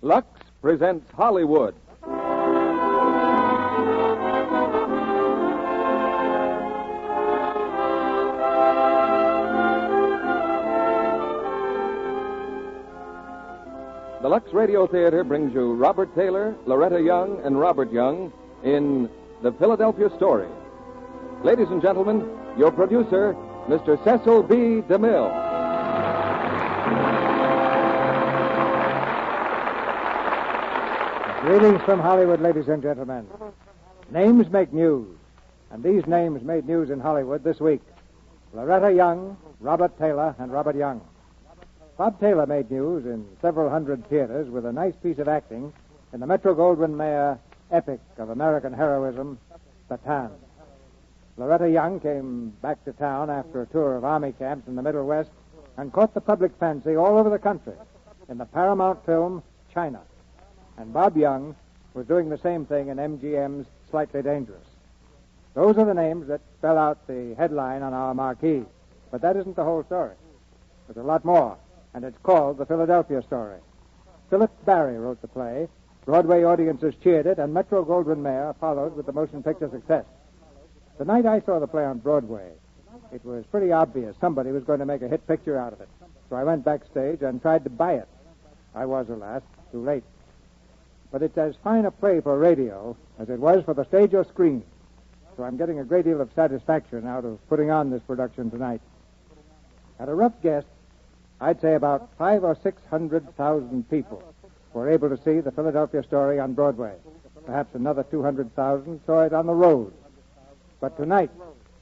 Lux presents Hollywood. The Lux Radio Theater brings you Robert Taylor, Loretta Young, and Robert Young in The Philadelphia Story. Ladies and gentlemen, your producer, Mr. Cecil B. DeMille. Greetings from Hollywood, ladies and gentlemen. Names make news, and these names made news in Hollywood this week. Loretta Young, Robert Taylor, and Robert Young. Bob Taylor made news in several hundred theaters with a nice piece of acting in the Metro-Goldwyn-Mayer epic of American heroism, Bataan. Loretta Young came back to town after a tour of army camps in the Middle West and caught the public fancy all over the country in the Paramount film China. And Bob Young was doing the same thing in MGM's Slightly Dangerous. Those are the names that spell out the headline on our marquee. But that isn't the whole story. There's a lot more, and it's called The Philadelphia Story. Philip Barry wrote the play, Broadway audiences cheered it, and Metro-Goldwyn-Mayer followed with the motion picture success. The night I saw the play on Broadway, it was pretty obvious somebody was going to make a hit picture out of it. So I went backstage and tried to buy it. I was, alas, too late. But it's as fine a play for radio as it was for the stage or screen. So I'm getting a great deal of satisfaction out of putting on this production tonight. At a rough guess, I'd say about 500,000 or 600,000 people were able to see the Philadelphia Story on Broadway. Perhaps another 200,000 saw it on the road. But tonight,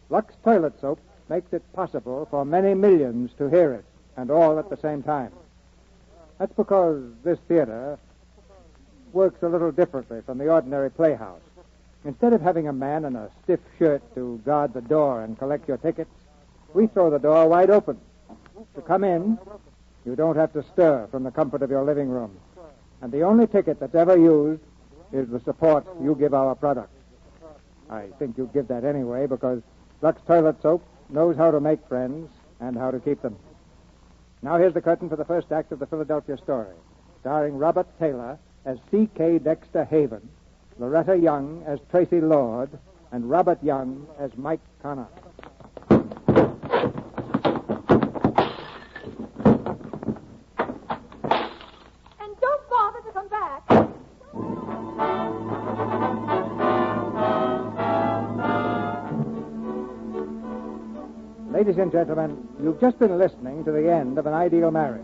Lux Toilet Soap makes it possible for many millions to hear it, and all at the same time. That's because this theater works a little differently from the ordinary playhouse. Instead of having a man in a stiff shirt to guard the door and collect your tickets, we throw the door wide open. To come in, you don't have to stir from the comfort of your living room. And the only ticket that's ever used is the support you give our product. I think you'd give that anyway, because Lux Toilet Soap knows how to make friends and how to keep them. Now here's the curtain for the first act of The Philadelphia Story, starring Robert Taylor as C.K. Dexter Haven, Loretta Young as Tracy Lord, and Robert Young as Mike Connor. And don't bother to come back. Ladies and gentlemen, you've just been listening to the end of An Ideal Marriage.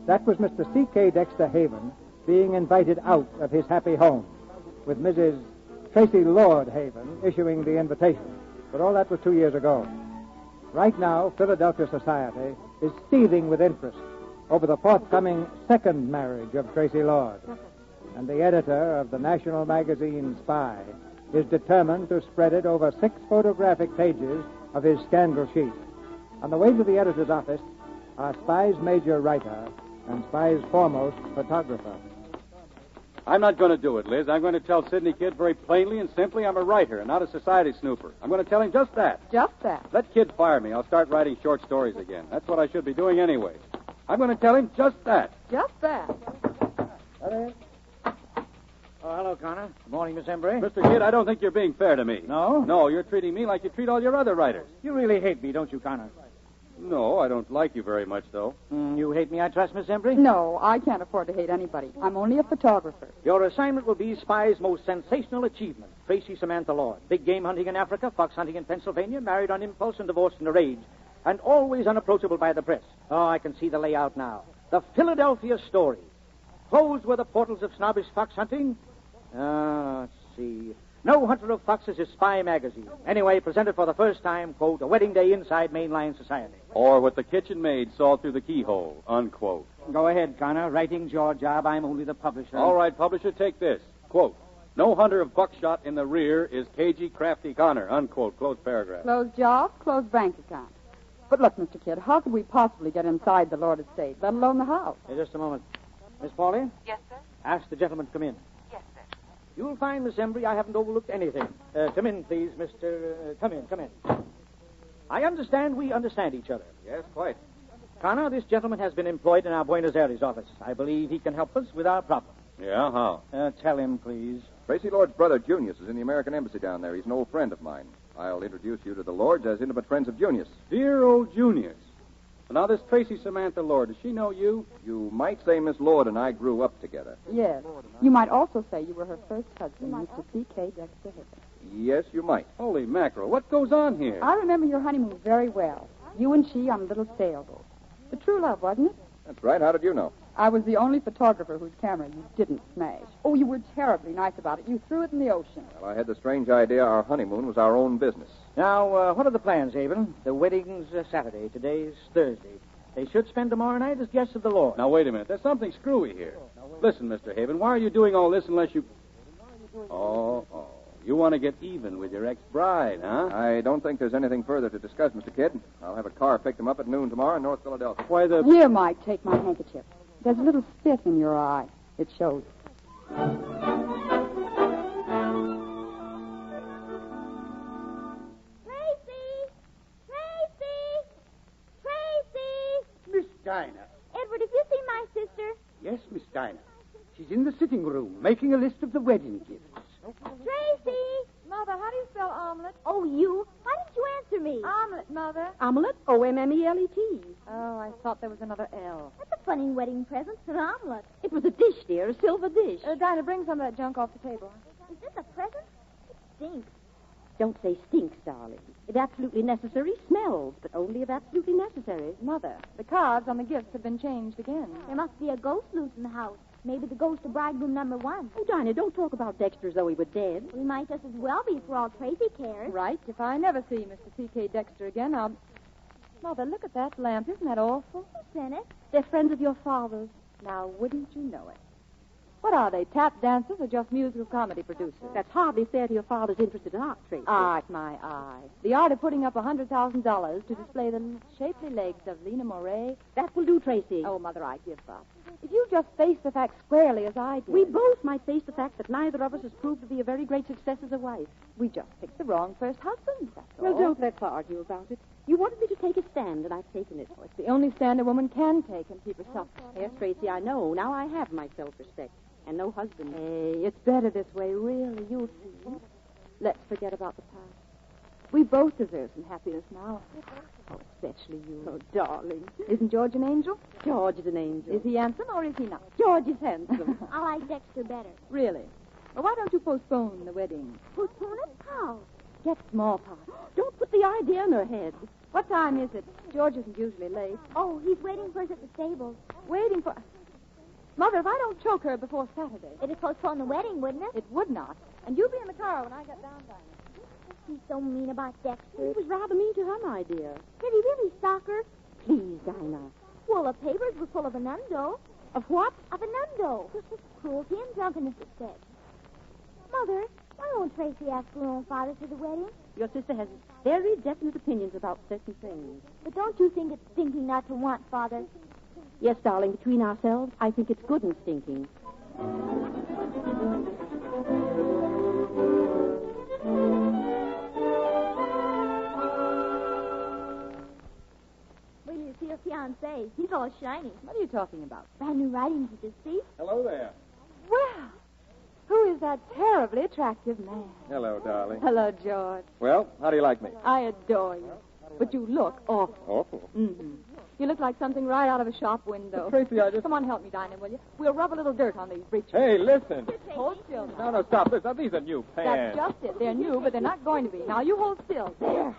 That was Mr. C.K. Dexter Haven being invited out of his happy home, with Mrs. Tracy Lord Haven issuing the invitation. But all that was 2 years ago. Right now, Philadelphia society is seething with interest over the forthcoming second marriage of Tracy Lord. And the editor of the national magazine Spy is determined to spread it over 6 photographic pages of his scandal sheet. On the way to the editor's office are Spy's major writer and Spy's foremost photographer. I'm not going to do it, Liz. I'm going to tell Sidney Kidd very plainly and simply I'm a writer and not a society snooper. I'm going to tell him just that. Just that. Let Kidd fire me. I'll start writing short stories again. That's what I should be doing anyway. I'm going to tell him just that. Just that. Oh, hello, Connor. Good morning, Miss Embry. Mr. Kidd, I don't think you're being fair to me. No? No, you're treating me like you treat all your other writers. You really hate me, don't you, Connor? No, I don't like you very much, though. You hate me, I trust, Miss Embry? No, I can't afford to hate anybody. I'm only a photographer. Your assignment will be Spy's most sensational achievement, Tracy Samantha Lord. Big game hunting in Africa, fox hunting in Pennsylvania, married on impulse and divorced in a rage, and always unapproachable by the press. Oh, I can see the layout now. The Philadelphia Story. Closed were the portals of snobbish fox hunting. Let's see. No Hunter of Foxes is Spy magazine. Anyway, presented for the first time, quote, a wedding day inside mainline society. Or what the kitchen maid saw through the keyhole, unquote. Go ahead, Connor. Writing's your job. I'm only the publisher. All right, publisher, take this. Quote, no hunter of buckshot in the rear is cagey, crafty Connor, unquote. Close paragraph. Close job, close bank account. But look, Mr. Kidd, how could we possibly get inside the Lord estate, let alone the house? Hey, just a moment. Miss Pauley? Yes, sir? Ask the gentleman to come in. Yes, sir. You'll find, Miss Embry, I haven't overlooked anything. Come in, please, Mr. Come in. I understand we understand each other. Yes, quite. Connor, this gentleman has been employed in our Buenos Aires office. I believe he can help us with our problem. Yeah, how? Tell him, please. Tracy Lord's brother, Junius, is in the American Embassy down there. He's an old friend of mine. I'll introduce you to the Lords as intimate friends of Junius. Dear old Junius. Now, this Tracy Samantha Lord, does she know you? You might say Miss Lord and I grew up together. Yes. You might also say you were her first husband, Mr. C.K. Dexter Hibbert. Yes, you might. Holy mackerel, what goes on here? I remember your honeymoon very well. You and she on a little sailboat. The true love, wasn't it? That's right. How did you know? I was the only photographer whose camera you didn't smash. Oh, you were terribly nice about it. You threw it in the ocean. Well, I had the strange idea our honeymoon was our own business. Now, what are the plans, Abel? The wedding's Saturday. Today's Thursday. They should spend tomorrow night as guests of the Lord. Now, wait a minute. There's something screwy here. Listen, Mr. Haven, why are you doing all this unless you... Oh. You want to get even with your ex-bride, huh? I don't think there's anything further to discuss, Mr. Kidd. I'll have a car pick them up at noon tomorrow in North Philadelphia. Why, the... Here, Mike, take my handkerchief. There's a little spit in your eye. It shows. Miss Dinah. Edward, have you seen my sister? Yes, Miss Dinah. She's in the sitting room making a list of the wedding gifts. Tracy! Mother, how do you spell omelet? Oh, you? Why didn't you answer me? Omelet, Mother. Omelet? O-M-M-E-L-E-T. Oh, I thought there was another L. That's a funny wedding present, an omelet. It was a dish, dear, a silver dish. Dinah, bring some of that junk off the table. Is this a present? It stinks. Don't say stinks, darling. If absolutely necessary, smells, but only if absolutely necessary. Mother, the cards on the gifts have been changed again. There must be a ghost loose in the house. Maybe the ghost of bridegroom number 1. Oh, Dinah, don't talk about Dexter as though he were dead. We might just as well be for all Tracy cares. Right. If I never see Mr. C.K. Dexter again, I'll... Mother, look at that lamp. Isn't that awful? Who sent it? They're friends of your father's. Now, wouldn't you know it? What are they, tap dancers or just musical comedy producers? That's hardly fair to your father's interested in art, Tracy. Art, my eye. The art of putting up $100,000 to display the shapely legs of Lena Moray. That will do, Tracy. Oh, Mother, I give up. If you just face the facts squarely as I did. We both might face the fact that neither of us has proved to be a very great success as a wife. We just picked the wrong first husband, that's all. Well, don't let's argue about it. You wanted me to take a stand, and I've taken it. Oh, it's the only stand a woman can take and keep herself. Yes, Tracy, I know. Now I have my self-respect. And no husband. Hey, it's better this way, really. You'll see. Let's forget about the past. We both deserve some happiness now. Oh, especially you. Oh, darling. Isn't George an angel? George is an angel. Is he handsome or is he not? George is handsome. I like Dexter better. Really? Well, why don't you postpone the wedding? Postpone it? How? Get smallpox. Don't put the idea in her head. What time is it? George isn't usually late. Oh, he's waiting for us at the stables. Waiting for... Mother, if I don't choke her before Saturday... It'd postpone the wedding, wouldn't it? It would not. And you'll be in the car when I get down, Dinah. He's so mean about Dexter. He was rather mean to her, my dear. Did he really stalk her? Please, Dinah. Well, the papers were full of innuendo. Of what? Of innuendo. Cruelty and drunkenness, it said. Mother, why won't Tracy ask her own father to the wedding? Your sister has very definite opinions about certain things. But don't you think it's stinking not to want Father? Yes, darling, between ourselves, I think it's good and stinking. Wait till you see her fiancé. He's all shiny. What are you talking about? Brand new writing, you just see. Hello there. Well, who is that terribly attractive man? Hello, darling. Hello, George. Well, how do you like me? I adore you. But you look awful. Awful. Mm-hmm. You look like something right out of a shop window. Tracy, I just... Come on, help me, Dinah, will you? We'll rub a little dirt on these breeches. Hey, listen. Hold still. No, stop. These are new That's pants. just it. They're new, but they're not going to be. Now, you hold still. There.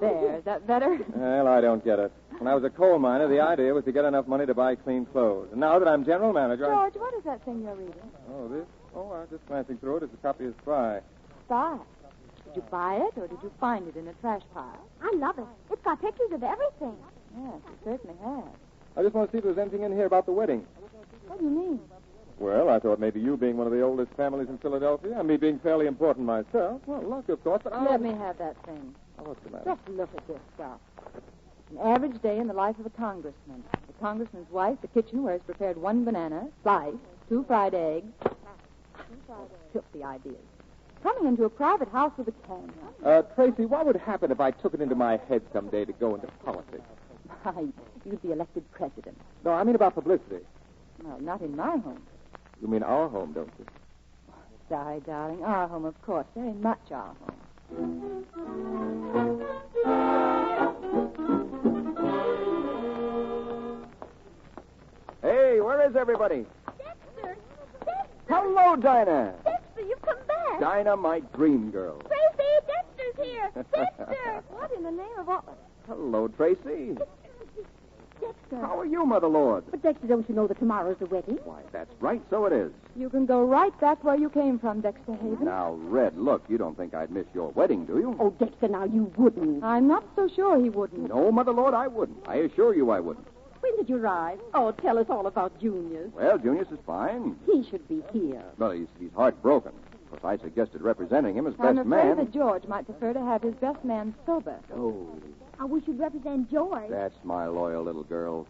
There. Is that better? Well, I don't get it. When I was a coal miner, the idea was to get enough money to buy clean clothes. And now that I'm general manager... George, what is that thing you're reading? Oh, this? Oh, I was just glancing through it. It's a copy of Spy. Spy. Did you buy it, or did you find it in a trash pile? I love it. It's got pictures of everything. Yes, it certainly has. I just want to see if there's anything in here about the wedding. What do you mean? Well, I thought maybe you being one of the oldest families in Philadelphia, and me being fairly important myself. Well, luck, of course, but I... Let me have that thing. Oh, what's the matter? Just look at this stuff. An average day in the life of a congressman. The congressman's wife, the kitchen where he's prepared 1 banana, sliced, 2 fried eggs. Filthy ideas. Coming into a private house with a camera. Tracy, what would happen if I took it into my head someday to go into politics? Why, you'd be elected president. No, I mean about publicity. Well, not in my home. You mean our home, don't you? Sorry, darling. Our home, of course. Very much our home. Hey, where is everybody? Dexter! Dexter! Hello, Dinah. Dexter, you've come back. Dinah, my dream girl. Tracy, Dexter's here. Dexter! What in the name of all... Hello, Tracy. Dexter. How are you, Mother Lord? But, Dexter, don't you know that tomorrow's the wedding? Why, that's right, so it is. You can go right back where you came from, Dexter Haven. Now, Red, look, you don't think I'd miss your wedding, do you? Oh, Dexter, now you wouldn't. I'm not so sure he wouldn't. No, Mother Lord, I wouldn't. I assure you I wouldn't. When did you arrive? Oh, tell us all about Junius. Well, Junius is fine. He should be here. Well, he's heartbroken. Of course, I suggested representing him as I'm best afraid man. that George might prefer to have his best man sober. Oh, We should represent George. that's my loyal little girl.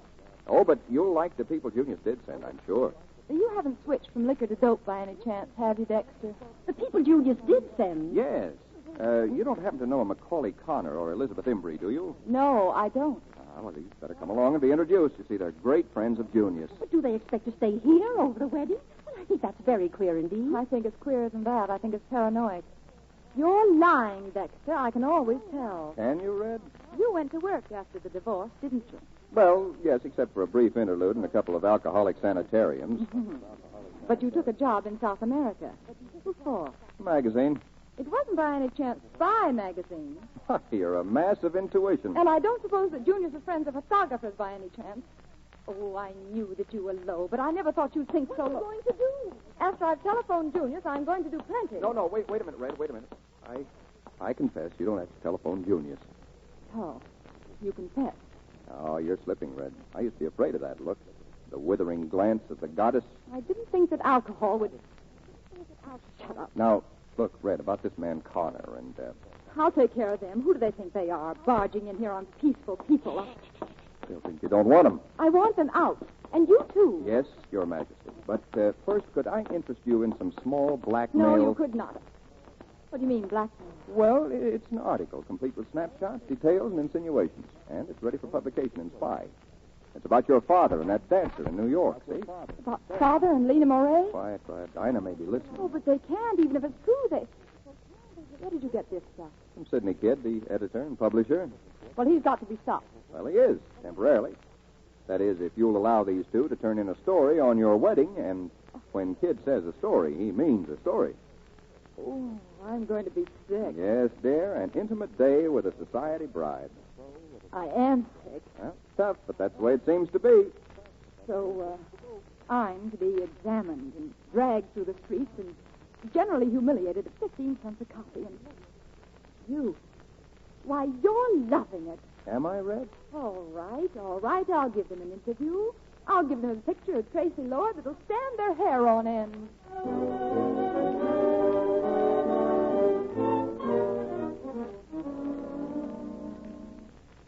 Oh, but you'll like the people Junius did send, I'm sure. You haven't switched from liquor to dope by any chance, have you, Dexter? The people Junius did send. Yes. You don't happen to know a Macaulay Connor or Elizabeth Imbrie, do you? No, I don't. Well, you better come along and be introduced. You see, they're great friends of Junius. But do they expect to stay here over the wedding? Well, I think that's very queer indeed. I think it's queerer than that. I think it's paranoid. You're lying, Dexter. I can always tell. Can you, Red? You went to work after the divorce, didn't you? Well, yes, except for a brief interlude in a couple of alcoholic sanitariums. But you took a job in South America. What for? Magazine. It wasn't by any chance Spy magazine. You're a mass of intuition. And I don't suppose that Junius is friends of photographers by any chance. Oh, I knew that you were low, but I never thought you'd think so low. What are you going to do? After I've telephoned Junius, I'm going to do plenty. No, wait a minute, Red, wait a minute. I confess you don't have to telephone Junius. Oh, you confess. Oh, you're slipping, Red. I used to be afraid of that look. The withering glance of the goddess. I didn't think that alcohol would... Shut up. Now, look, Red, about this man Connor and... I'll take care of them. Who do they think they are, barging in here on peaceful people? They'll think you don't want him. I want them out. And you, too. Yes, Your Majesty. But first, could I interest you in some small blackmail? No, you could not. What do you mean, blackmail? Well, it's an article complete with snapshots, details, and insinuations. And it's ready for publication in Spy. It's about your father and that dancer in New York, see? About Father and Lena Moray? Quiet. Dinah may be listening. Oh, but they can't, even if it's true. Where did you get this stuff? From Sidney Kidd, the editor and publisher. Well, he's got to be stopped. Well, he is, temporarily. That is, if you'll allow these two to turn in a story on your wedding, and when Kidd says a story, he means a story. Oh, I'm going to be sick. Yes, dear, an intimate day with a society bride. I am sick. Well, tough, but that's the way it seems to be. So, I'm to be examined and dragged through the streets and generally humiliated at 15 cents a copy. And you, why, you're loving it. Am I, Red? All right. I'll give them an interview. I'll give them a picture of Tracy Lord that'll stand their hair on end.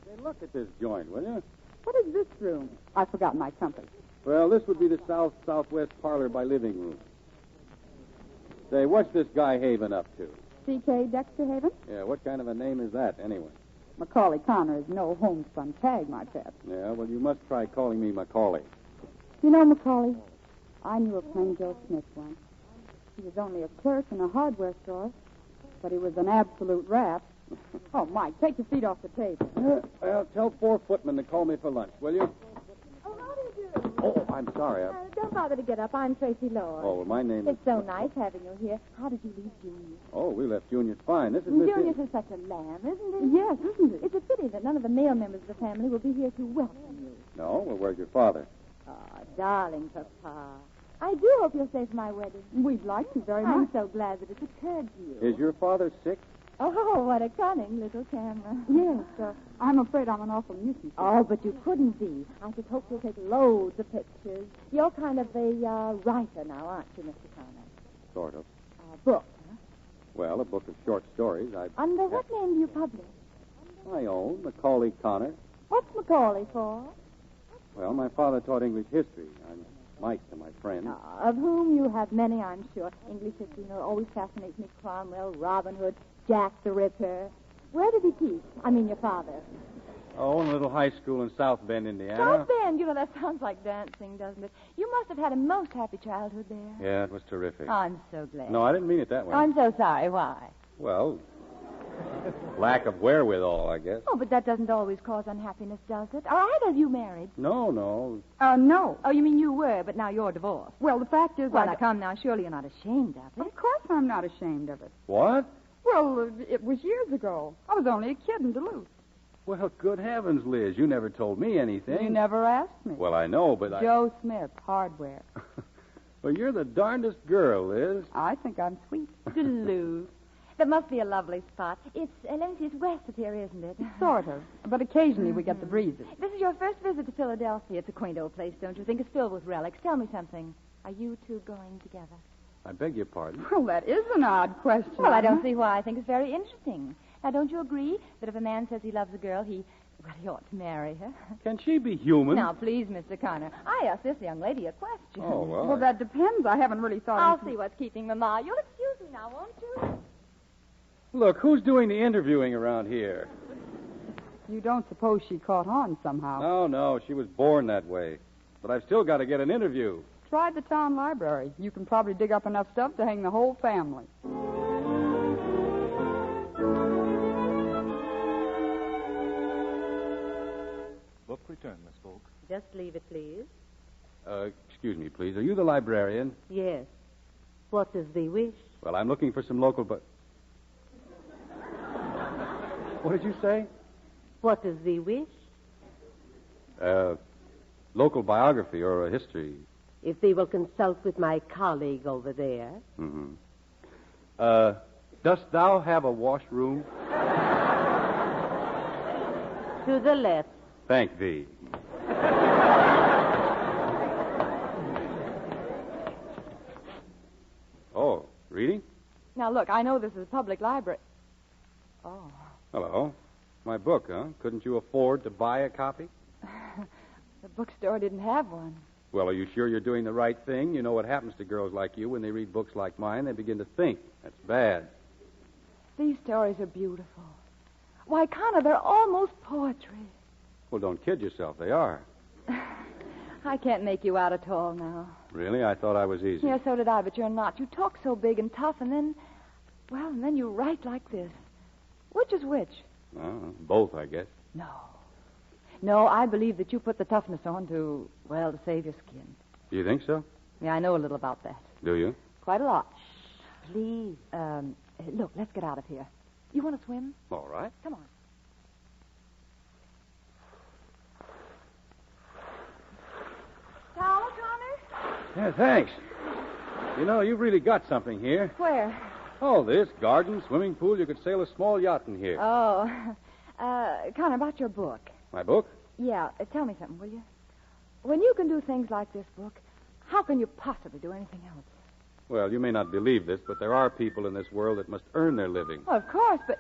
Hey, look at this joint, will you? What is this room? I've forgotten my compass. Well, this would be the southwest parlor by living room. Say, what's this guy Haven up to? C.K. Dexter Haven? Yeah, what kind of a name is that, anyway? Macaulay Connor is no homespun tag, my pet. Yeah, well, you must try calling me Macaulay. You know, Macaulay, I knew a plain Joe Smith once. He was only a clerk in a hardware store, but he was an absolute rat. Oh, Mike, take your feet off the table. Well, tell 4 footmen to call me for lunch, will you? Oh, how do you do? Oh, I'm sorry. Don't bother to get up. I'm Tracy Lord. Oh, well, my name is... It's so nice having you here. How did you leave Junius? Oh, we left Junius fine. This is Miss... Junius is such a lamb, isn't he? Yes, isn't it? It's a pity that none of the male members of the family will be here to welcome you. No? Well, where's your father? Oh, darling Papa. I do hope you'll stay for my wedding. We'd like to very I'm much. so glad that it occurred to you. Is your father sick? Oh, what a cunning little camera. Yes, I'm afraid I'm an awful nuisance. Oh, but you couldn't be. I just hope you'll take loads of pictures. You're kind of a writer now, aren't you, Mr. Connor? Sort of. Book, huh? Well, a book of short stories. Under what name do you publish? My own, Macaulay Connor. What's Macaulay for? Well, my father taught English history. I'm Mike to my friend. Of whom you have many, I'm sure. English history, always fascinates me. Cromwell, Robin Hood, Jack the Ripper. Where did he teach? I mean, your father. Oh, in a little high school in South Bend, Indiana. South Bend, that sounds like dancing, doesn't it? You must have had a most happy childhood there. Yeah, it was terrific. I'm so glad. No, I didn't mean it that way. I'm so sorry. Why? Well, lack of wherewithal, I guess. Oh, but that doesn't always cause unhappiness, does it? Are either of you married? No. No. Oh, you mean you were, but now you're divorced. Well, the fact is, Well, now come now. Surely you're not ashamed of it. Of course I'm not ashamed of it. What? Well, it was years ago. I was only a kid in Duluth. Well, good heavens, Liz, you never told me anything. You never asked me. Well, I know, but Joe Smith, hardware. Well, you're the darndest girl, Liz. I think I'm sweet. Duluth. That must be a lovely spot. It's, let me see, it's west of here, isn't it? Sort of. But occasionally we get the breezes. This is your first visit to Philadelphia. It's a quaint old place, don't you think? It's filled with relics. Tell me something. Are you two going together? I beg your pardon. Well, that is an odd question. Well, I don't see why. I think it's very interesting. Now, don't you agree that if a man says he loves a girl, he ought to marry her? Can she be human? Now, please, Mr. Connor, I asked this young lady a question. Oh, well. Well, that depends. I haven't really thought. I'll see what's keeping Mama. You'll excuse me now, won't you? Look, who's doing the interviewing around here? You don't suppose she caught on somehow? No, she was born that way. But I've still got to get an interview. Try the town library. You can probably dig up enough stuff to hang the whole family. Book return, Miss Polk. Just leave it, please. Excuse me, please. Are you the librarian? Yes. What does thee wish? Well, I'm looking for some local, What did you say? What does thee wish? Local biography or a history. If thee will consult with my colleague over there. Mm-hmm. Dost thou have a washroom? To the left. Thank thee. Oh, reading? Now, look, I know this is a public library. Oh. Hello. My book, huh? Couldn't you afford to buy a copy? The bookstore didn't have one. Well, are you sure you're doing the right thing? You know what happens to girls like you when they read books like mine? They begin to think. That's bad. These stories are beautiful. Why, Connor, they're almost poetry. Well, don't kid yourself. They are. I can't make you out at all now. Really? I thought I was easy. Yeah, so did I, but you're not. You talk so big and tough, and then you write like this. Which is which? Both, I guess. No, I believe that you put the toughness on to save your skin. You think so? Yeah, I know a little about that. Do you? Quite a lot. Please. Look, let's get out of here. You want to swim? All right. Come on. Towel, Connor? Yeah, thanks. You know, you've really got something here. Where? Oh, this garden, swimming pool. You could sail a small yacht in here. Oh. Connor, about your book. My book? Yeah, tell me something, will you? When you can do things like this book, how can you possibly do anything else? Well, you may not believe this, but there are people in this world that must earn their living. Well, of course, but...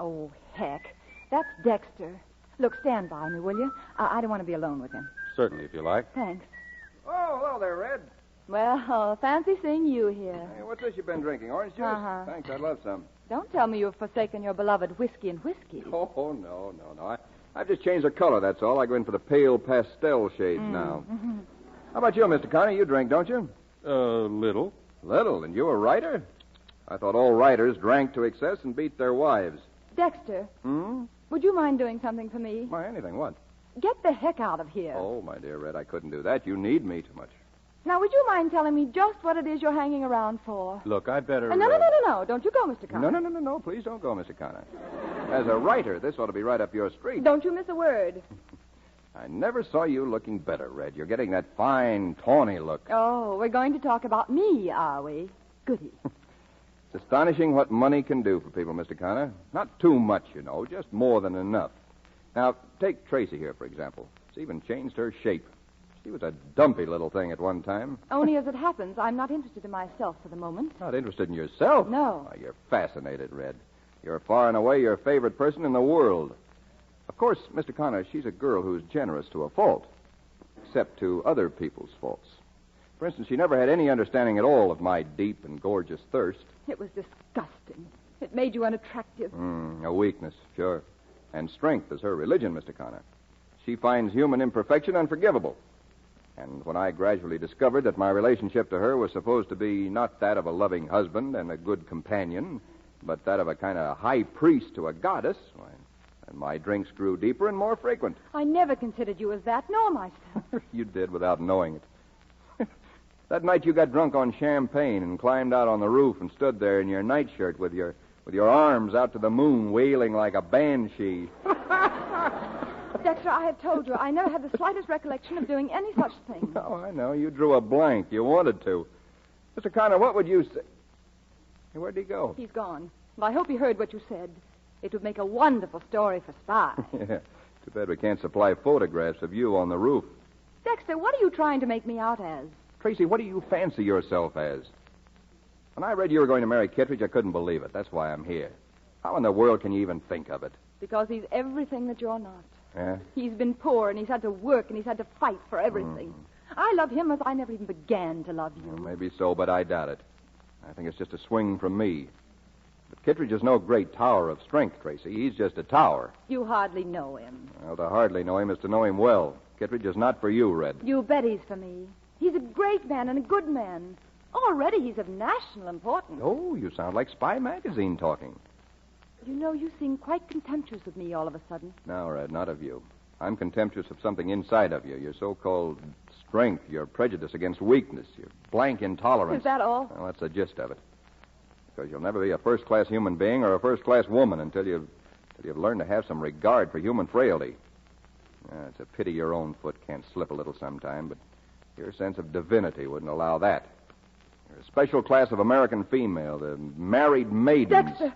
Oh, heck. That's Dexter. Look, stand by me, will you? I don't want to be alone with him. Certainly, if you like. Thanks. Oh, hello there, Red. Well, fancy seeing you here. Hey, what's this you've been drinking? Orange juice? Uh-huh. Thanks, I'd love some. Don't tell me you've forsaken your beloved whiskey and whiskey. Oh, no. I've just changed the color, that's all. I go in for the pale pastel shades now. Mm-hmm. How about you, Mr. Connor? You drink, don't you? Little. Little? And you a writer? I thought all writers drank to excess and beat their wives. Dexter, would you mind doing something for me? Why, anything, what? Get the heck out of here. Oh, my dear Red, I couldn't do that. You need me too much. Now, would you mind telling me just what it is you're hanging around for? Look, I better... No. Don't you go, Mr. Connor. No. Please don't go, Mr. Connor. As a writer, this ought to be right up your street. Don't you miss a word. I never saw you looking better, Red. You're getting that fine, tawny look. Oh, we're going to talk about me, are we? Goody. It's astonishing what money can do for people, Mr. Connor. Not too much, you know, just more than enough. Now, take Tracy here, for example. It's even changed her shape. She was a dumpy little thing at one time. Only as it happens, I'm not interested in myself for the moment. Not interested in yourself? No. Oh, you're fascinated, Red. You're far and away your favorite person in the world. Of course, Mr. Connor, she's a girl who's generous to a fault, except to other people's faults. For instance, she never had any understanding at all of my deep and gorgeous thirst. It was disgusting. It made you unattractive. A weakness, sure. And strength is her religion, Mr. Connor. She finds human imperfection unforgivable. And when I gradually discovered that my relationship to her was supposed to be not that of a loving husband and a good companion, but that of a kind of high priest to a goddess, why, and my drinks grew deeper and more frequent. I never considered you as that, nor myself. You did without knowing it. That night you got drunk on champagne and climbed out on the roof and stood there in your nightshirt with your arms out to the moon, wailing like a banshee. Dexter, I have told you, I never had the slightest recollection of doing any such thing. Oh, I know. You drew a blank. You wanted to. Mr. Connor, what would you say? Hey, where'd he go? He's gone. Well, I hope he heard what you said. It would make a wonderful story for Spy. Yeah. Too bad we can't supply photographs of you on the roof. Dexter, what are you trying to make me out as? Tracy, what do you fancy yourself as? When I read you were going to marry Kittredge, I couldn't believe it. That's why I'm here. How in the world can you even think of it? Because he's everything that you're not. Yeah? He's been poor, and he's had to work, and he's had to fight for everything. I love him as I never even began to love you. Well, maybe so, but I doubt it. I think it's just a swing from me. But Kittredge is no great tower of strength, Tracy. He's just a tower. You hardly know him. Well, to hardly know him is to know him well. Kittredge is not for you, Red. You bet he's for me. He's a great man and a good man. Already he's of national importance. Oh, you sound like Spy Magazine talking. You know, you seem quite contemptuous of me all of a sudden. No, Red, not of you. I'm contemptuous of something inside of you. Your so-called strength, your prejudice against weakness, your blank intolerance. Is that all? Well, that's the gist of it. Because you'll never be a first-class human being or a first-class woman until you've learned to have some regard for human frailty. It's a pity your own foot can't slip a little sometime, but your sense of divinity wouldn't allow that. You're a special class of American female, the married maidens. Dexter!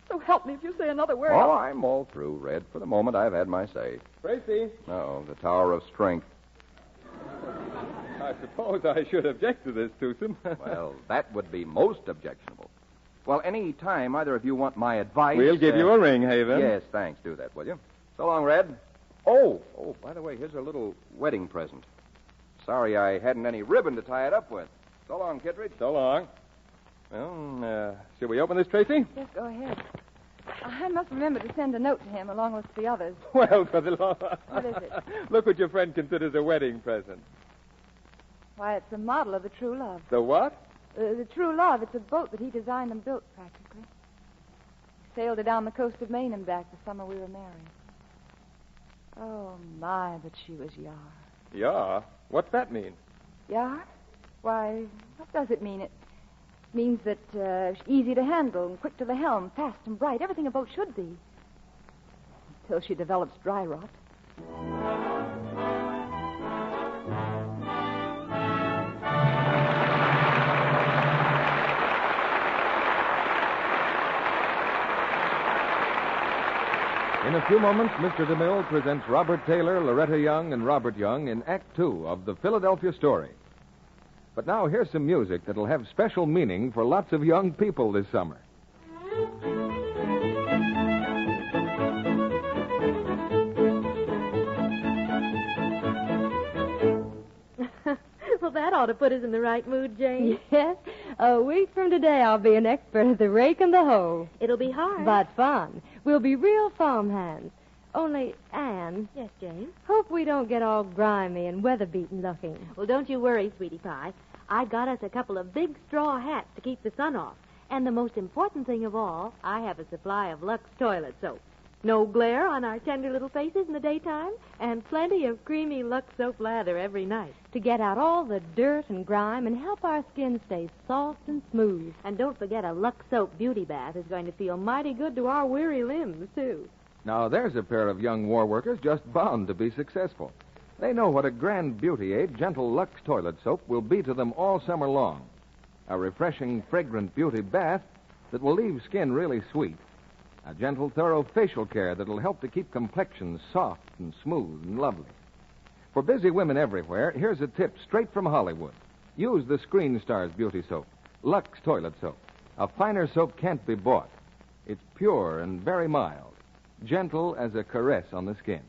So help me if you say another word. Oh, I'm all through, Red. For the moment, I've had my say. Tracy, No, the Tower of Strength. I suppose I should object to this, Twosome. Well, that would be most objectionable. Well, any time either of you want my advice... We'll give you a ring, Haven. Yes, thanks. Do that, will you? So long, Red. Oh, by the way, here's a little wedding present. Sorry I hadn't any ribbon to tie it up with. So long, Kittredge. So long. Well, should we open this, Tracy? Yes, go ahead. I must remember to send a note to him along with the others. Well, for the Lord. What is it? Look what your friend considers a wedding present. Why, it's a model of the True Love. The what? The True Love, it's a boat that he designed and built, practically. He sailed it down the coast of Maine and back the summer we were married. Oh, my, but she was yar. Yeah. What's that mean? Yar? Why, what does it mean? It means that she's easy to handle and quick to the helm, fast and bright, everything a boat should be. Until she develops dry rot. In a few moments, Mr. DeMille presents Robert Taylor, Loretta Young, and Robert Young in Act Two of the Philadelphia Story. But now here's some music that'll have special meaning for lots of young people this summer. Well, that ought to put us in the right mood, Jane. Yes. A week from today, I'll be an expert at the rake and the hoe. It'll be hard. But fun. We'll be real farm hands. Only, Anne. Yes, Jane? Hope we don't get all grimy and weather-beaten looking. Well, don't you worry, sweetie pie. I got us a couple of big straw hats to keep the sun off. And the most important thing of all, I have a supply of Lux toilet soap. No glare on our tender little faces in the daytime, and plenty of creamy Lux soap lather every night. To get out all the dirt and grime and help our skin stay soft and smooth. And don't forget a Lux soap beauty bath is going to feel mighty good to our weary limbs, too. Now, there's a pair of young war workers just bound to be successful. They know what a grand beauty aid Gentle Lux toilet soap will be to them all summer long. A refreshing, fragrant beauty bath that will leave skin really sweet. A gentle, thorough facial care that'll help to keep complexions soft and smooth and lovely. For busy women everywhere, here's a tip straight from Hollywood. Use the Screen Stars beauty soap, Lux toilet soap. A finer soap can't be bought. It's pure and very mild, gentle as a caress on the skin.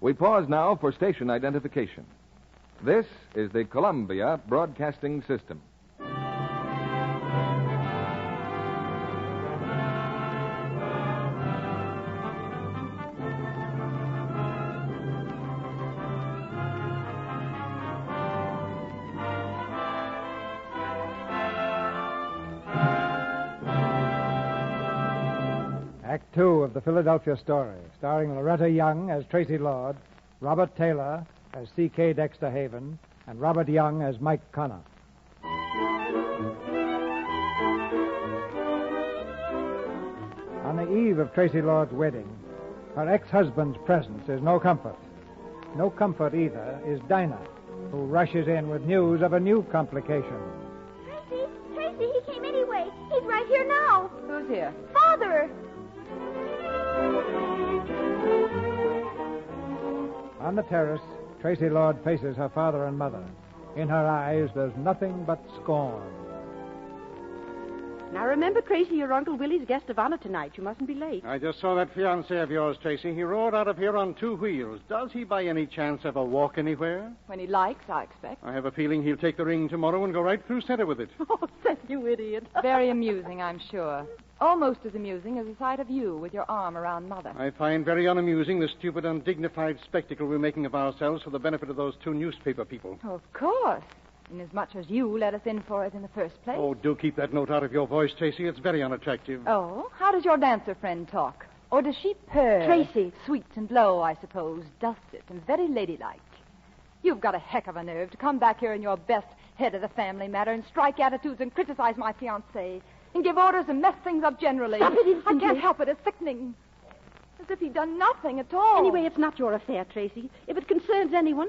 We pause now for station identification. This is the Columbia Broadcasting System. Act Two of the Philadelphia Story, starring Loretta Young as Tracy Lord, Robert Taylor as C.K. Dexter Haven, and Robert Young as Mike Connor. On the eve of Tracy Lord's wedding, her ex-husband's presence is no comfort. No comfort either is Dinah, who rushes in with news of a new complication. Tracy, he came anyway. He's right here now. Who's here? Father! On the terrace, Tracy Lord faces her father and mother. In her eyes, there's nothing but scorn. Now remember, Tracy, your Uncle Willie's guest of honor tonight. You mustn't be late. I just saw that fiancé of yours, Tracy. He rode out of here on 2 wheels. Does he by any chance ever walk anywhere? When he likes, I expect. I have a feeling he'll take the ring tomorrow and go right through center with it. Oh, Seth, you idiot. Very amusing, I'm sure. Almost as amusing as the sight of you with your arm around Mother. I find very unamusing the stupid, undignified spectacle we're making of ourselves for the benefit of those 2 newspaper people. Oh, of course. Inasmuch as you let us in for it in the first place. Oh, do keep that note out of your voice, Tracy. It's very unattractive. Oh? How does your dancer friend talk? Or does she purr? Tracy. Sweet and low, I suppose. Dusted and very ladylike. You've got a heck of a nerve to come back here in your best head of the family matter and strike attitudes and criticize my fiancé and give orders and mess things up generally. Stop it instantly. I can't help it. It's sickening. As if he'd done nothing at all. Anyway, it's not your affair, Tracy. If it concerns anyone...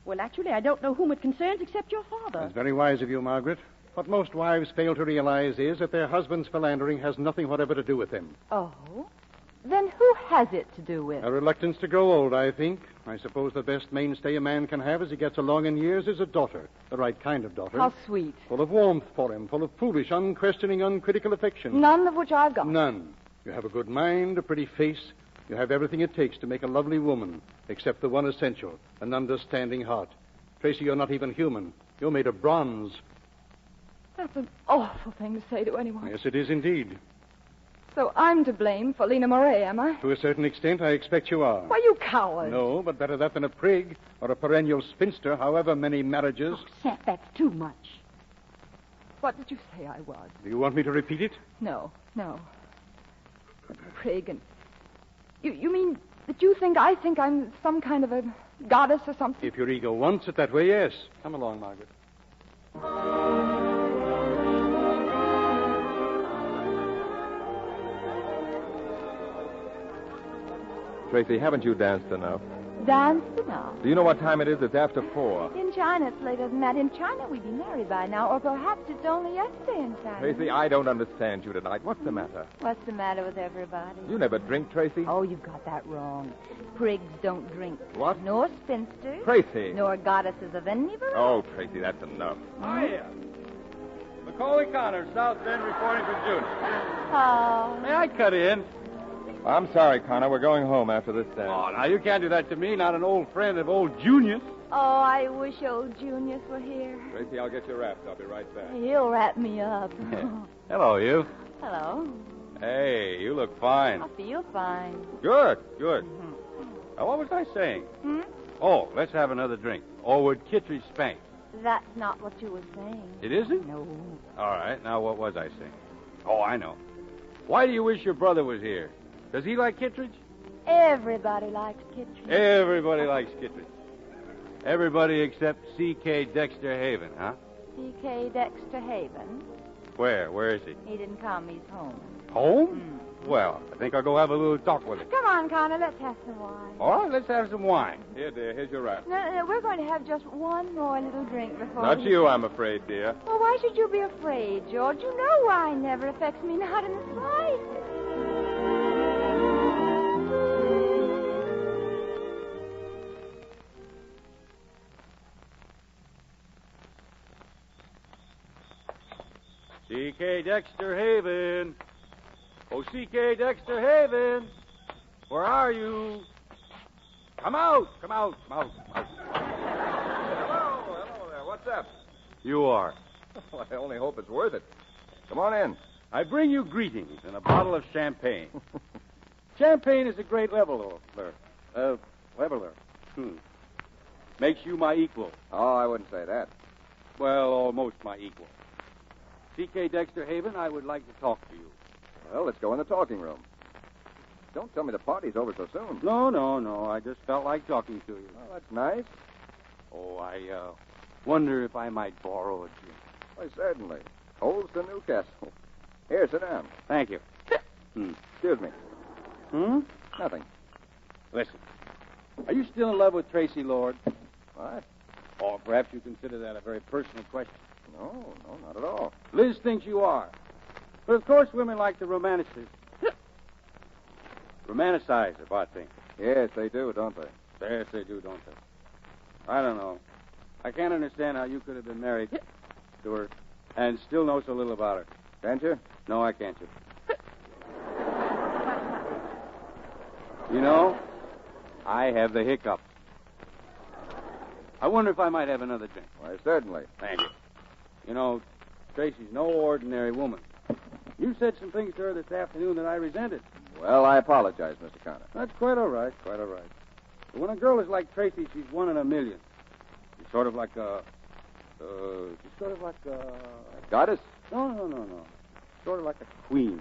Well, actually, I don't know whom it concerns except your father. That's very wise of you, Margaret. What most wives fail to realize is that their husband's philandering has nothing whatever to do with them. Oh? Then who has it to do with? A reluctance to grow old, I think. I suppose the best mainstay a man can have as he gets along in years is a daughter. The right kind of daughter. How sweet. Full of warmth for him, full of foolish, unquestioning, uncritical affection. None of which I've got. None. You have a good mind, a pretty face. You have everything it takes to make a lovely woman, except the one essential, an understanding heart. Tracy, you're not even human. You're made of bronze. That's an awful thing to say to anyone. Yes, it is indeed. So I'm to blame for Lena Moray, am I? To a certain extent, I expect you are. Why, you coward. No, but better that than a prig or a perennial spinster, however many marriages. Oh, Seth, that's too much. What did you say I was? Do you want me to repeat it? No. A prig and... You mean that you think I think I'm some kind of a goddess or something? If your ego wants it that way, yes. Come along, Margaret. Tracy, haven't you danced enough? Danced enough? Do you know what time it is? It's after 4. In China, it's later than that. In China, we'd be married by now, or perhaps it's only yesterday in China. Tracy, I don't understand you tonight. What's the matter? What's the matter with everybody? You never drink, Tracy? Oh, you've got that wrong. Prigs don't drink. What? Nor spinsters. Tracy. Nor goddesses of any variety. Oh, Tracy, that's enough. Hiya. Macaulay Connor, South Bend, reporting for Junior. Oh. May I cut in? I'm sorry, Connor. We're going home after this dance. Oh, now, you can't do that to me, not an old friend of old Junius. Oh, I wish old Junius were here. Tracy, I'll get you wrapped. I'll be right back. He'll wrap me up. Hello, you. Hello. Hey, you look fine. I feel fine. Good. Now, what was I saying? Oh, let's have another drink. Or would Kittredge spank? That's not what you were saying. It isn't? No. All right, now what was I saying? Oh, I know. Why do you wish your brother was here? Does he like Kittredge? Everybody likes Kittredge. Everybody likes Kittredge. Everybody except C.K. Dexter Haven, huh? C.K. Dexter Haven? Where? Where is he? He didn't come. He's home. Home? Well, I think I'll go have a little talk with him. Come on, Connor. Let's have some wine. All right, let's have some wine. Here, dear. Here's your wrap. No, we're going to have just one more little drink before... Not you, I'm afraid, dear. Well, why should you be afraid, George? You know wine never affects me, not in the slightest. C.K. Dexter Haven. Oh, C.K. Dexter Haven. Where are you? Come out. Hello there. What's up? You are. Well, I only hope it's worth it. Come on in. I bring you greetings and a bottle of champagne. Champagne is a great leveler. Leveler. Makes you my equal. Oh, I wouldn't say that. Well, almost my equal. C.K. Dexter Haven, I would like to talk to you. Well, let's go in the talking room. don't tell me the party's over so soon. No. I just felt like talking to you. Well, that's nice. Oh, I wonder if I might borrow a drink. Why, certainly. Holes to Newcastle. Here, sit down. Thank you. Excuse me. Nothing. Listen, are you still in love with Tracy Lord? What? Or perhaps you consider that a very personal question. No, not at all. Liz thinks you are. But of course women like to romanticize about things. Yes, they do, don't they? Yes, they do, don't they? I don't know. I can't understand how you could have been married to her and still know so little about her. Can't you? No, I can't. You know, I have the hiccups. I wonder if I might have another drink. Why, certainly. Thank you. You know, Tracy's no ordinary woman. You said some things to her this afternoon that I resented. Well, I apologize, Mr. Connor. That's quite all right, quite all right. But when a girl is like Tracy, she's one in a million. She's sort of like a... A goddess? No. Sort of like a queen.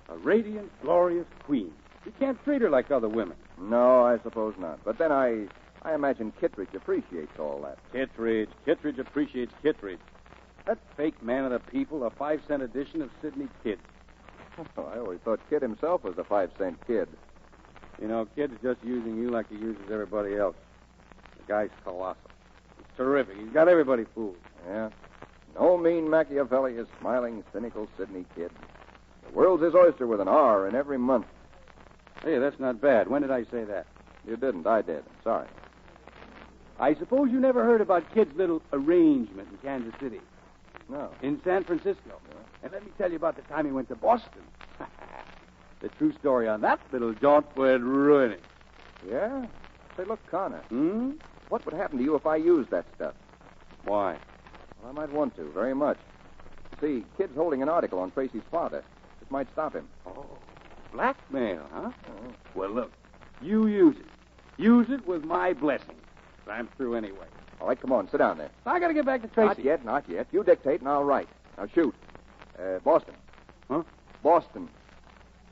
A radiant, glorious queen. You can't treat her like other women. No, I suppose not. But then I imagine Kittredge appreciates all that. Kittredge appreciates Kittredge. That fake man of the people, a 5-cent edition of Sidney Kidd. Oh, I always thought Kidd himself was a 5-cent kid. You know, Kidd's just using you like he uses everybody else. The guy's colossal. He's terrific. He's got everybody fooled. Yeah. No mean Machiavelli is smiling, cynical Sidney Kidd. The world's his oyster with an R in every month. Hey, that's not bad. When did I say that? You didn't. I did. Sorry. I suppose you never heard about Kidd's little arrangement in Kansas City. No. In San Francisco. Yeah. And let me tell you about the time he went to Boston. The true story on that little jaunt would ruin it. Yeah? Say, look, Connor. Hmm? What would happen to you if I used that stuff? Why? Well, I might want to, very much. See, Kidd's holding an article on Tracy's father. It might stop him. Oh, blackmail, huh? Oh. Well, look, you use it. Use it with my blessing. I'm through anyway. All right, come on, sit down there. I gotta get back to Tracy. Not yet. You dictate and I'll write. Now shoot. Boston. Huh? Boston.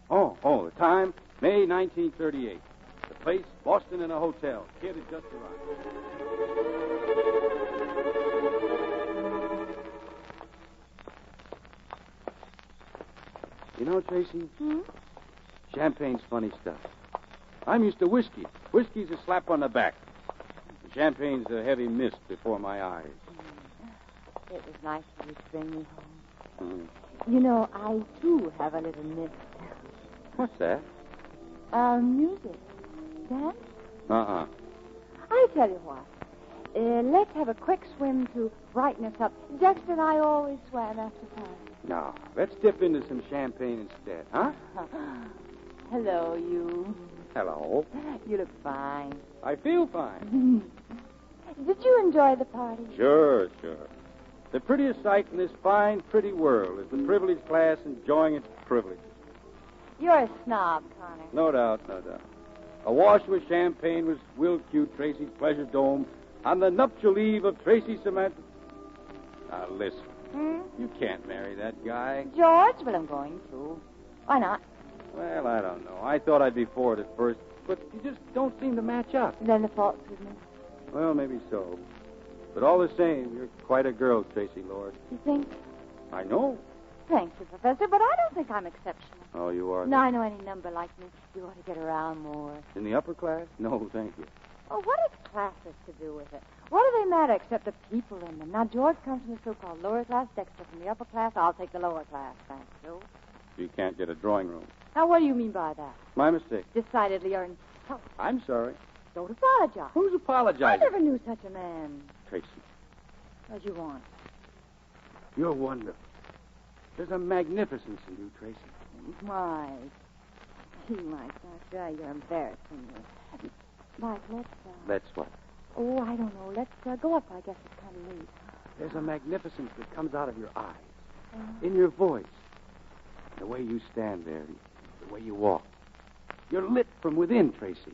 Oh, the time, May 1938. The place, Boston in a hotel. Kid had just arrived. You know, Tracy, champagne's funny stuff. I'm used to whiskey. Whiskey's a slap on the back. Champagne's a heavy mist before my eyes. It was nice of you to bring me home. Mm. You know, I, too, have a little mist. What's that? Music. Dance? Uh-uh. I tell you what. Let's have a quick swim to brighten us up. Dexter and I always swam after party. No, let's dip into some champagne instead, huh? Hello, you. Hello. You look fine. I feel fine. Did you enjoy the party? Sure. The prettiest sight in this fine, pretty world is the privileged class enjoying its privileges. You're a snob, Connor. No doubt. Awash with champagne was Will Q. Tracy's pleasure dome on the nuptial eve of Tracy Samantha. Now, listen. You can't marry that guy. George? Well, I'm going to. Why not? Well, I don't know. I thought I'd be for it at first, but you just don't seem to match up. Then the fault's with me. Well, maybe so. But all the same, you're quite a girl, Tracy Lord. You think? I know. Thank you, Professor, but I don't think I'm exceptional. Oh, you are? No, I know any number like me. You ought to get around more. In the upper class? No, thank you. Oh, what has classes to do with it? What do they matter except the people in them? Now, George comes from the so-called lower class, Dexter from the upper class. I'll take the lower class, thanks, Joe. You can't get a drawing room. Now, what do you mean by that? My mistake. Decidedly you're insulting. I'm sorry. Don't apologize. Who's apologizing? I never knew such a man. Tracy. What do you want? You're wonderful. There's a magnificence in you, Tracy. My gosh, you're embarrassing me. Mike, Let's what? Oh, I don't know. Let's go up. I guess it's kind of late. There's a magnificence that comes out of your eyes, in your voice, the way you stand there, the way you walk. You're lit from within, Tracy.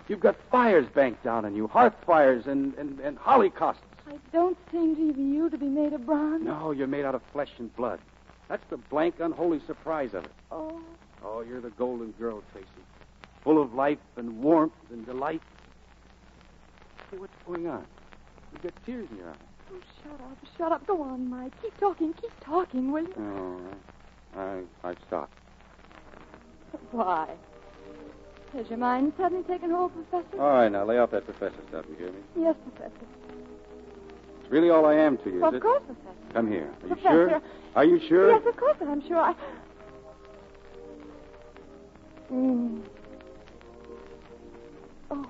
You've got fires banked down on you, hearth fires and hollyhocks. I don't seem to even you to be made of bronze. No, you're made out of flesh and blood. That's the blank, unholy surprise of it. Oh. Oh, you're the golden girl, Tracy. full of life and warmth and delight. Hey, what's going on? You've got tears in your eyes. Oh, shut up. Go on, Mike. Keep talking, will you? Oh, I've stopped. Why? Has your mind suddenly taken hold, Professor? All right, now lay off that professor stuff you gave me. Yes, Professor. It's really all I am to you, Well, is of it? course, Professor. Come here. Are you Professor. sure? Are you sure? Yes, of course I'm sure. Oh.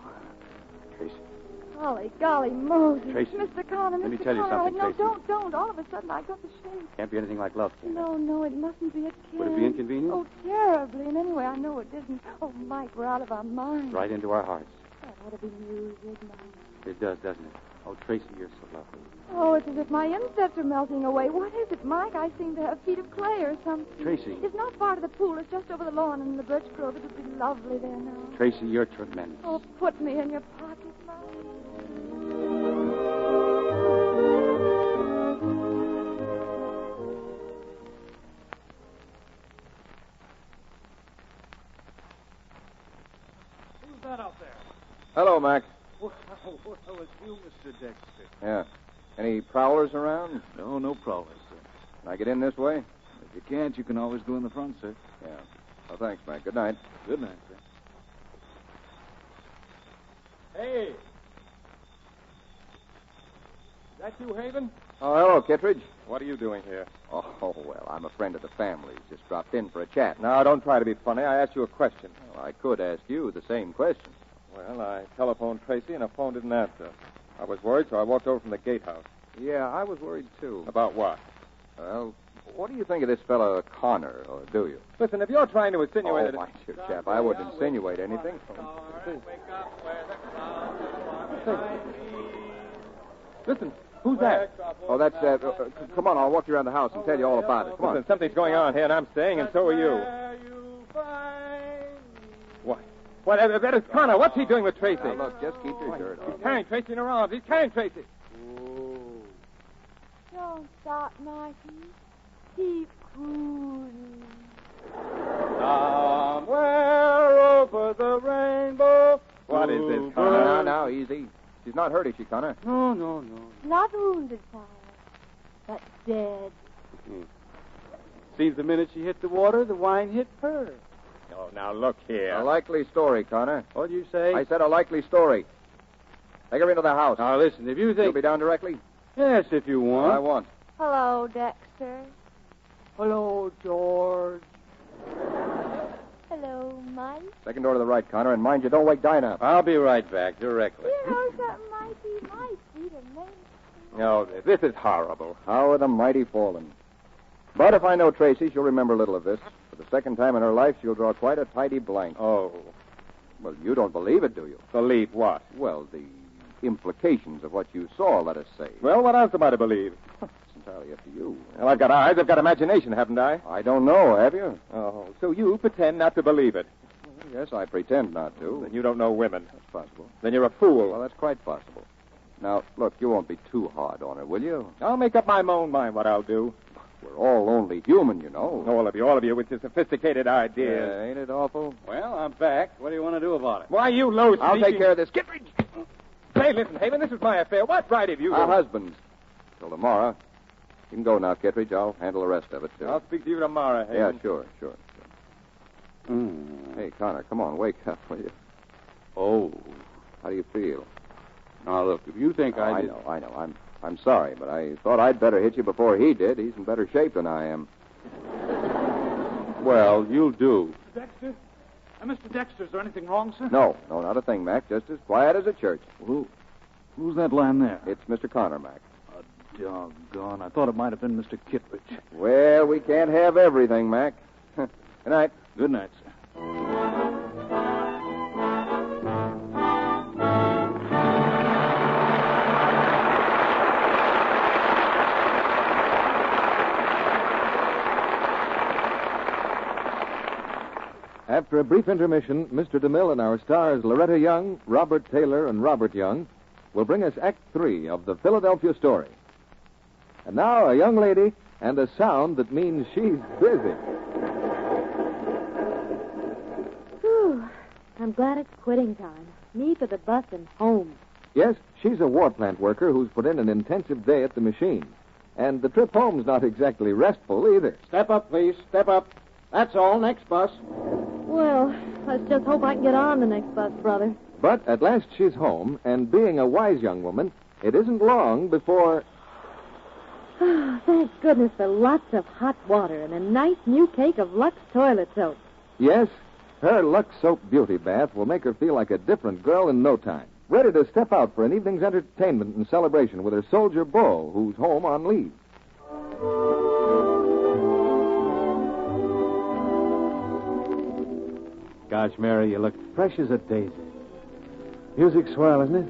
Tracy. Golly Moses. Tracy. Mr. Connor, Let me Mr. tell you Connor. something, No, Tracy. don't. All of a sudden, I got the shake. Can't be anything like love, can it? No, it mustn't be. It can't. Would it be inconvenient? Oh, terribly. And anyway, I know it isn't. Oh, Mike, we're out of our minds. Right into our hearts. That ought to be music, Mike. It does, doesn't it? Oh, Tracy, you're so lovely. Oh, it's as if my insects are melting away. What is it, Mike? I seem to have feet of clay or something. Tracy. It's not far to the pool. It's just over the lawn and in the birch grove. It would be lovely there now. Tracy, you're tremendous. Oh, put me in your pocket, Mike. Who's that out there? Hello, Mac. Well, it's you, Mr. Dexter. Yeah. Any prowlers around? No prowlers, sir. Can I get in this way? If you can't, you can always go in the front, sir. Yeah. Well, thanks, Mac. Good night. Good night, sir. Hey. Is that you, Haven? Oh, hello, Kittredge. What are you doing here? Oh, well, I'm a friend of the family's. Just dropped in for a chat. Now, don't try to be funny. I asked you a question. Well, I could ask you the same question. Well, I telephoned Tracy, and her phone didn't answer. I was worried, so I walked over from the gatehouse. Yeah, I was worried, too. About what? Well, what do you think of this fellow Connor, or do you? Listen, if you're trying to insinuate Oh, my dear chap, I wouldn't insinuate anything. Listen, who's that? Oh, that's, come on, I'll walk you around the house and tell you all about it. Come on. Listen, something's going on here, and I'm staying, and so are you. What? What? That is Connor. What's he doing with Tracy? Now, look, just keep your shirt on. He's carrying Tracy in her arms. He's carrying Tracy. Don't stop, Mikey. Keep cruising. Somewhere over the rainbow. What is this, Connor? Now, easy. She's not hurt, is she, Connor? No. Not wounded, Father, but dead. Seems the minute she hit the water, the wine hit her. Oh, now look here. A likely story, Connor. What'd you say? I said a likely story. Take her into the house. Now, listen, if you You'll think... be down directly? Yes, if you want. I want. Hello, Dexter. Hello, George. Hello, Mike. Second door to the right, Connor, and mind you, don't wake Dinah up. I'll be right back directly. You know something, Mikey? My feet are made. No, this is horrible. How are the mighty fallen? But if I know Tracy, she'll remember little of this. For the second time in her life, she'll draw quite a tidy blank. Oh. Well, you don't believe it, do you? Believe what? Well, the implications of what you saw, let us say. Well, what else am I to believe? It's entirely up to you. Well, I've got eyes. I've got imagination, haven't I? I don't know, have you? Oh, so you pretend not to believe it. Yes, I pretend not to. Then you don't know women. That's possible. Then you're a fool. Well, that's quite possible. Now, look, you won't be too hard on her, will you? I'll make up my own mind what I'll do. We're all only human, you know. All of you with your sophisticated ideas. Yeah, ain't it awful? Well, I'm back. What do you want to do about it? Why, you low I'll take care of this. Kittredge! Hey, listen, Haven, this is my affair. What right have you? Our husbands. Till tomorrow. You can go now, Kittredge. I'll handle the rest of it, too. I'll speak to you tomorrow, Haven. Yeah, sure. Hey, Connor, come on, wake up, will you? Oh. How do you feel? Now, look, if you think I know. I'm sorry, but I thought I'd better hit you before he did. He's in better shape than I am. Well, you'll do. Dexter? Mr. Dexter, is there anything wrong, sir? No, not a thing, Mac. Just as quiet as a church. Who's that lying there? It's Mr. Connor, Mac. Doggone. I thought it might have been Mr. Kittredge. Well, we can't have everything, Mac. Good night. Good night, sir. After a brief intermission, Mr. DeMille and our stars Loretta Young, Robert Taylor, and Robert Young will bring us Act 3 of the Philadelphia Story. And now, a young lady and a sound that means she's busy. Whew. I'm glad it's quitting time. Me for the bus and home. Yes, she's a war plant worker who's put in an intensive day at the machine. And the trip home's not exactly restful either. Step up, please. Step up. That's all. Next bus. Well, let's just hope I can get on the next bus, brother. But at last she's home, and being a wise young woman, it isn't long before... Thank goodness for lots of hot water and a nice new cake of Lux toilet soap. Yes, her Lux Soap Beauty Bath will make her feel like a different girl in no time. Ready to step out for an evening's entertainment and celebration with her soldier beau, who's home on leave. Gosh, Mary, you look fresh as a daisy. Music's swell, isn't it?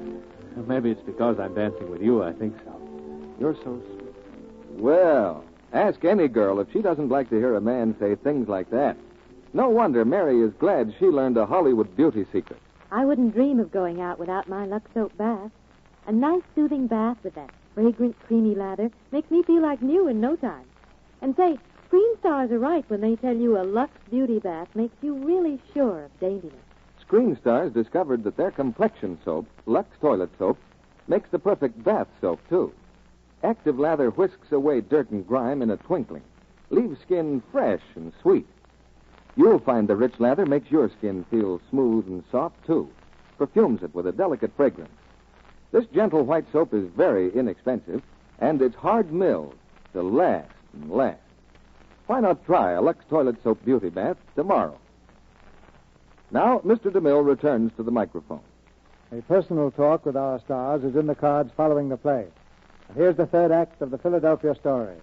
Maybe it's because I'm dancing with you. I think so. You're so sweet. Well, ask any girl if she doesn't like to hear a man say things like that. No wonder Mary is glad she learned a Hollywood beauty secret. I wouldn't dream of going out without my Lux soap bath. A nice soothing bath with that fragrant, creamy lather makes me feel like new in no time. And say, Screen Stars are right when they tell you a Lux beauty bath makes you really sure of daintiness. Screen Stars discovered that their complexion soap, Lux Toilet Soap, makes the perfect bath soap, too. Active lather whisks away dirt and grime in a twinkling, leaves skin fresh and sweet. You'll find the rich lather makes your skin feel smooth and soft, too. Perfumes it with a delicate fragrance. This gentle white soap is very inexpensive, and it's hard milled to last and last. Why not try a Lux Toilet Soap Beauty Bath tomorrow? Now, Mr. DeMille returns to the microphone. A personal talk with our stars is in the cards following the play. And here's the third act of the Philadelphia story,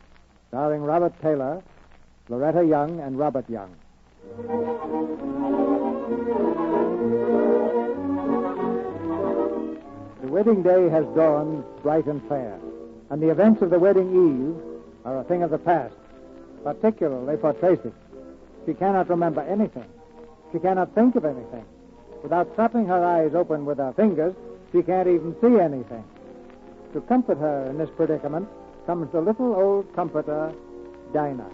starring Robert Taylor, Loretta Young, and Robert Young. The wedding day has dawned bright and fair, and the events of the wedding eve are a thing of the past, particularly for Tracy. She cannot remember anything. She cannot think of anything. Without propping her eyes open with her fingers, she can't even see anything. To comfort her in this predicament comes the little old comforter, Dinah.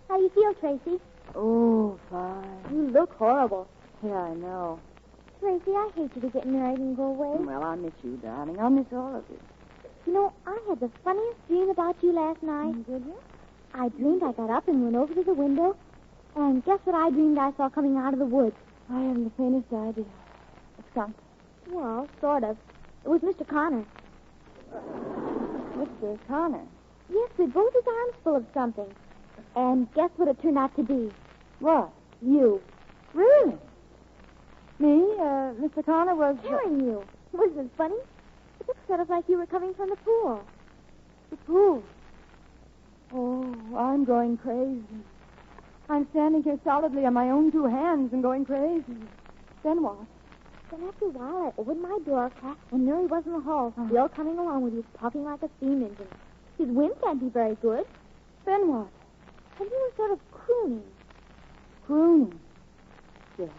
How do you feel, Tracy? Oh, fine. You look horrible. Yeah, I know. Tracy, I hate you to get married and go away. Well, I miss you, darling. I miss all of you. You know, I had the funniest dream about you last night. Did you? I dreamed I got up and went over to the window, and guess what I dreamed I saw coming out of the woods? I haven't the faintest idea. A skunk. Well, sort of. It was Mr. Connor. Mr. Connor? Yes, with both his arms full of something. And guess what it turned out to be? What? You. Really? Me? Mr. Connor was... Carrying you. Wasn't it funny? It looked sort of like you were coming from the pool. The pool? Oh, I'm going crazy. I'm standing here solidly on my own two hands and going crazy. Then what? Then after a while, I opened my door, and there he was in the hall, still coming along with you, puffing like a steam engine. His wind can't be very good. Then what? And he was sort of crooning. Crooning? Yes?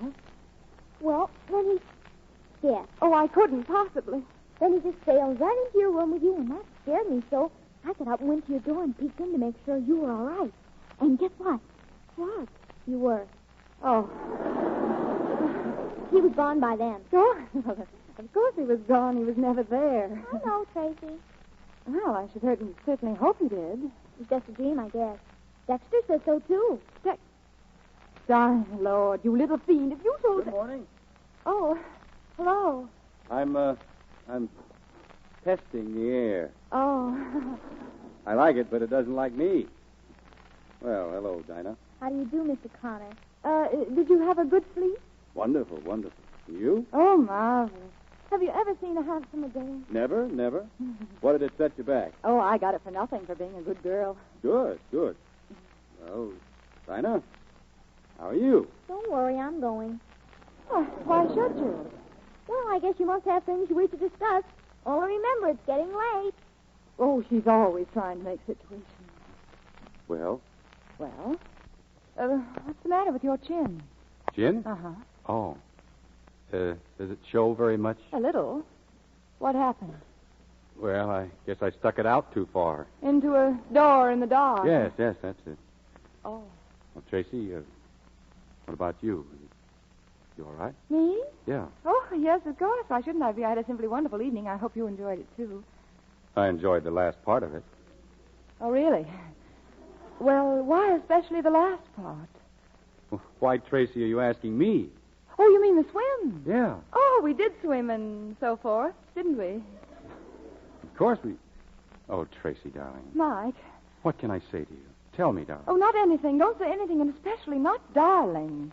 Well, then he... Yes. Oh, I couldn't possibly. Then he just sailed right into your room with you, and that scared me so I got up and went to your door and peeked in to make sure you were all right. And guess what? What? You were. Oh. He was gone by then. Gone? Of course he was gone. He was never there. I know, Tracy. Well, I should certainly hope he did. It's just a dream, I guess. Dexter said so, too. Darn Lord, you little fiend. If you told... Good morning. Oh, hello. I'm testing the air. Oh. I like it, but it doesn't like me. Well, hello, Dinah. How do you do, Mr. Connor? Did you have a good sleep? Wonderful, wonderful. You? Oh, marvelous. Have you ever seen a handsomer day? Never, never. What did it set you back? Oh, I got it for nothing for being a good girl. Good, good. Well, Dinah, how are you? Don't worry, I'm going. Oh, why should you? Well, I guess you must have things you wish to discuss. Only remember, it's getting late. Oh, she's always trying to make situations. Well? Well, what's the matter with your chin? Chin? Uh-huh. Oh. Does it show very much? A little. What happened? Well, I guess I stuck it out too far. Into a door in the dark. Yes, that's it. Oh. Well, Tracy, what about you? You all right? Me? Yeah. Oh, yes, of course. Why shouldn't I be? I had a simply wonderful evening. I hope you enjoyed it, too. I enjoyed the last part of it. Oh, really? Well, why especially the last part? Why, Tracy, are you asking me? Oh, you mean the swim? Yeah. Oh, we did swim and so forth, didn't we? Of course we... Oh, Tracy, darling. Mike. What can I say to you? Tell me, darling. Oh, not anything. Don't say anything, and especially not darling.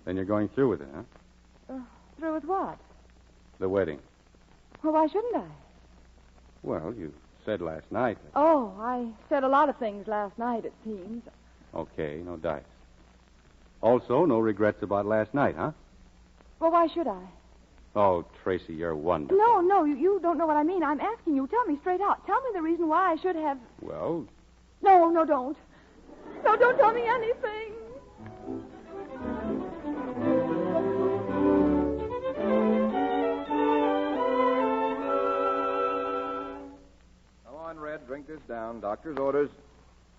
Then you're going through with it, huh? Through with what? The wedding. Well, why shouldn't I? Well, you said last night that... Oh, I said a lot of things last night, it seems. Okay, no dice. Also, no regrets about last night, huh? Well, why should I? Oh, Tracy, you're wonderful. No, you don't know what I mean. I'm asking you. Tell me straight out. Tell me the reason why I should have... Well... No, don't. No, don't tell me anything. Come on, Red. Drink this down. Doctor's orders.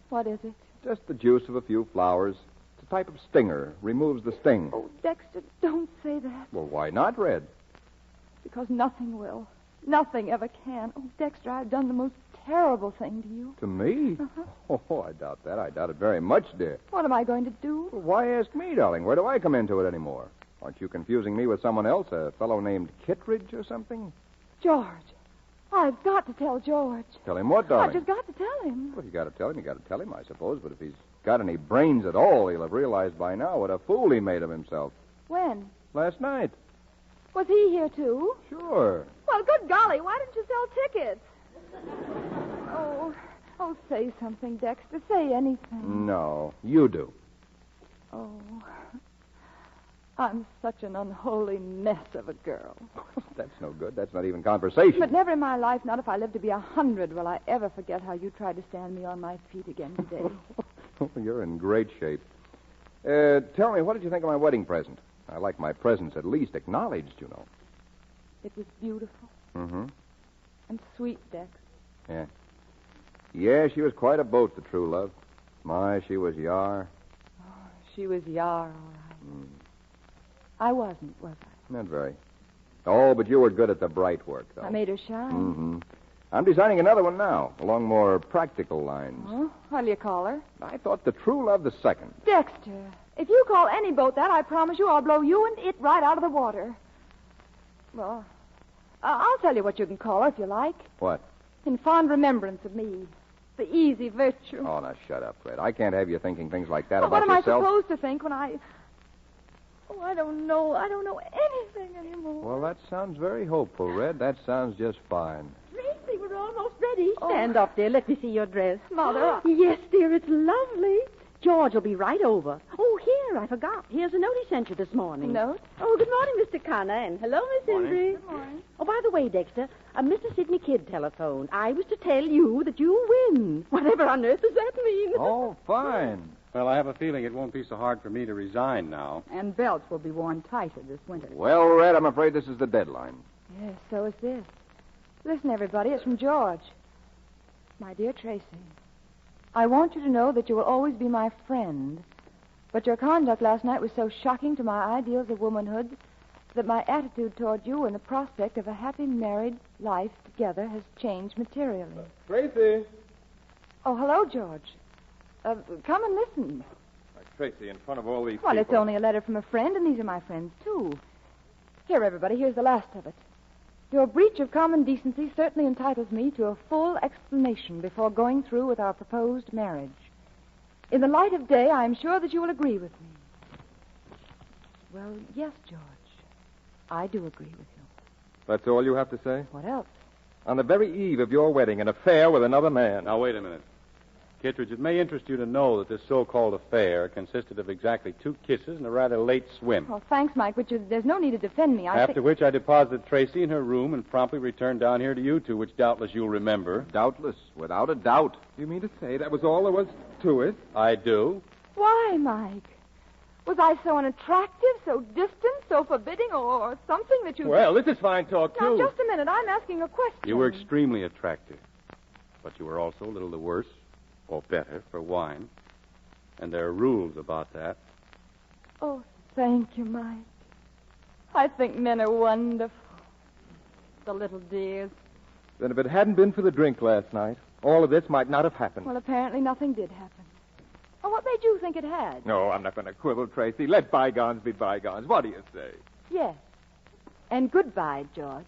What is it? Just the juice of a few flowers. It's a type of stinger. Removes the sting. Oh, Dexter, don't say that. Well, why not, Red? Because nothing will. Nothing ever can. Oh, Dexter, I've done the most terrible thing to you. To me? Uh-huh. Oh, I doubt that. I doubt it very much, dear. What am I going to do? Well, why ask me, darling? Where do I come into it anymore? Aren't you confusing me with someone else, a fellow named Kittredge or something? George. I've got to tell George. Tell him what, darling? I've just got to tell him. Well, if you got to tell him, you got to tell him, I suppose. But if he's got any brains at all, he'll have realized by now what a fool he made of himself. When? Last night. Was he here, too? Sure. Well, good golly, why didn't you sell tickets? Oh, say something, Dexter. Say anything. No, you do. Oh, I'm such an unholy mess of a girl. That's no good. That's not even conversation. But never in my life, not if I live to be 100, will I ever forget how you tried to stand me on my feet again today. You're in great shape. Tell me, what did you think of my wedding present? I like my presents at least acknowledged, you know. It was beautiful. Mm-hmm. And sweet, Dex. Yeah. Yeah, she was quite a boat, the true love. My, she was yar. Oh, she was yar, all right. I wasn't, was I? Not very. Oh, but you were good at the bright work, though. I made her shine. Mm-hmm. I'm designing another one now, along more practical lines. Oh, what'll you call her? I thought the true love the second. Dexter, if you call any boat that, I promise you I'll blow you and it right out of the water. Well, I'll tell you what you can call her if you like. What? In fond remembrance of me. The easy virtue. Oh, now shut up, Fred. I can't have you thinking things like that Well, about what am yourself. I supposed to think when I... Oh, I don't know. I don't know anything anymore. Well, that sounds very hopeful, Red. That sounds just fine. Tracy, we're almost ready. Oh. Stand up, dear. Let me see your dress. Mother. Yes, dear, it's lovely. George will be right over. Oh, here, I forgot. Here's a note he sent you this morning. Note? Oh, good morning, Mr. Connor, and hello, Miss Embry. Good morning. Oh, by the way, Dexter, Mr. Sidney Kidd telephoned. I was to tell you that you win. Whatever on earth does that mean? Oh, fine. Well, I have a feeling it won't be so hard for me to resign now. And belts will be worn tighter this winter. Well, Red, I'm afraid this is the deadline. Yes, so is this. Listen, everybody, it's from George. My dear Tracy, I want you to know that you will always be my friend. But your conduct last night was so shocking to my ideals of womanhood that my attitude toward you and the prospect of a happy married life together has changed materially. Tracy. Oh, hello, George. Come and listen. Tracy, in front of all these Well, people. it's only a letter from a friend, and these are my friends, too. Here, everybody, here's the last of it. Your breach of common decency certainly entitles me to a full explanation before going through with our proposed marriage. In the light of day, I am sure that you will agree with me. Well, yes, George. I do agree with you. That's all you have to say? What else? On the very eve of your wedding, an affair with another man. Now, wait a minute. Kittredge, it may interest you to know that this so-called affair consisted of exactly 2 kisses and a rather late swim. Oh, thanks, Mike, but there's no need to defend me. After which I deposited Tracy in her room and promptly returned down here to you two, which doubtless you'll remember. Doubtless, without a doubt. You mean to say that was all there was to it? I do. Why, Mike? Was I so unattractive, so distant, so forbidding, or something that you... Well, this is fine talk, Now, too. just a minute. I'm asking a question. You were extremely attractive. But you were also a little the worse, or better, for wine. And there are rules about that. Oh, thank you, Mike. I think men are wonderful. The little dears. Then if it hadn't been for the drink last night, all of this might not have happened. Well, apparently nothing did happen. Oh, what made you think it had? No, I'm not going to quibble, Tracy. Let bygones be bygones. What do you say? Yes. And goodbye, George.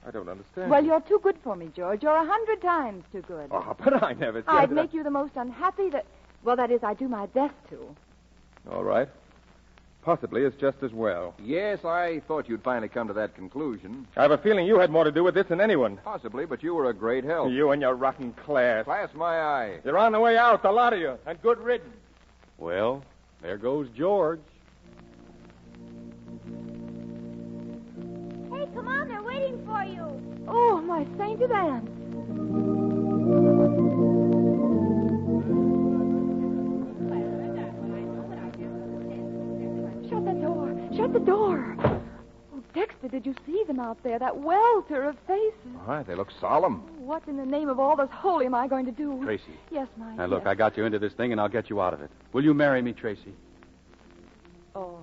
I don't understand. Well, you're too good for me, George. You're 100 times too good. Oh, but I never said I'd that. make you the most unhappy that... Well, that is, I do my best to. All right. Possibly it's just as well. Yes, I thought you'd finally come to that conclusion. I have a feeling you had more to do with this than anyone. Possibly, but you were a great help. You and your rotten class. Class my eye. You're on the way out, the lot of you, and good riddance. Well, there goes George. Hey, come on, they're waiting for you. Oh, my sainted aunt. Shut the door. Shut the door. Oh, Dexter, did you see them out there? That welter of faces. All right, they look solemn. What in the name of all that's holy am I going to do? Tracy. Yes, Mike. Now, look, yes. I got you into this thing, and I'll get you out of it. Will you marry me, Tracy? Oh,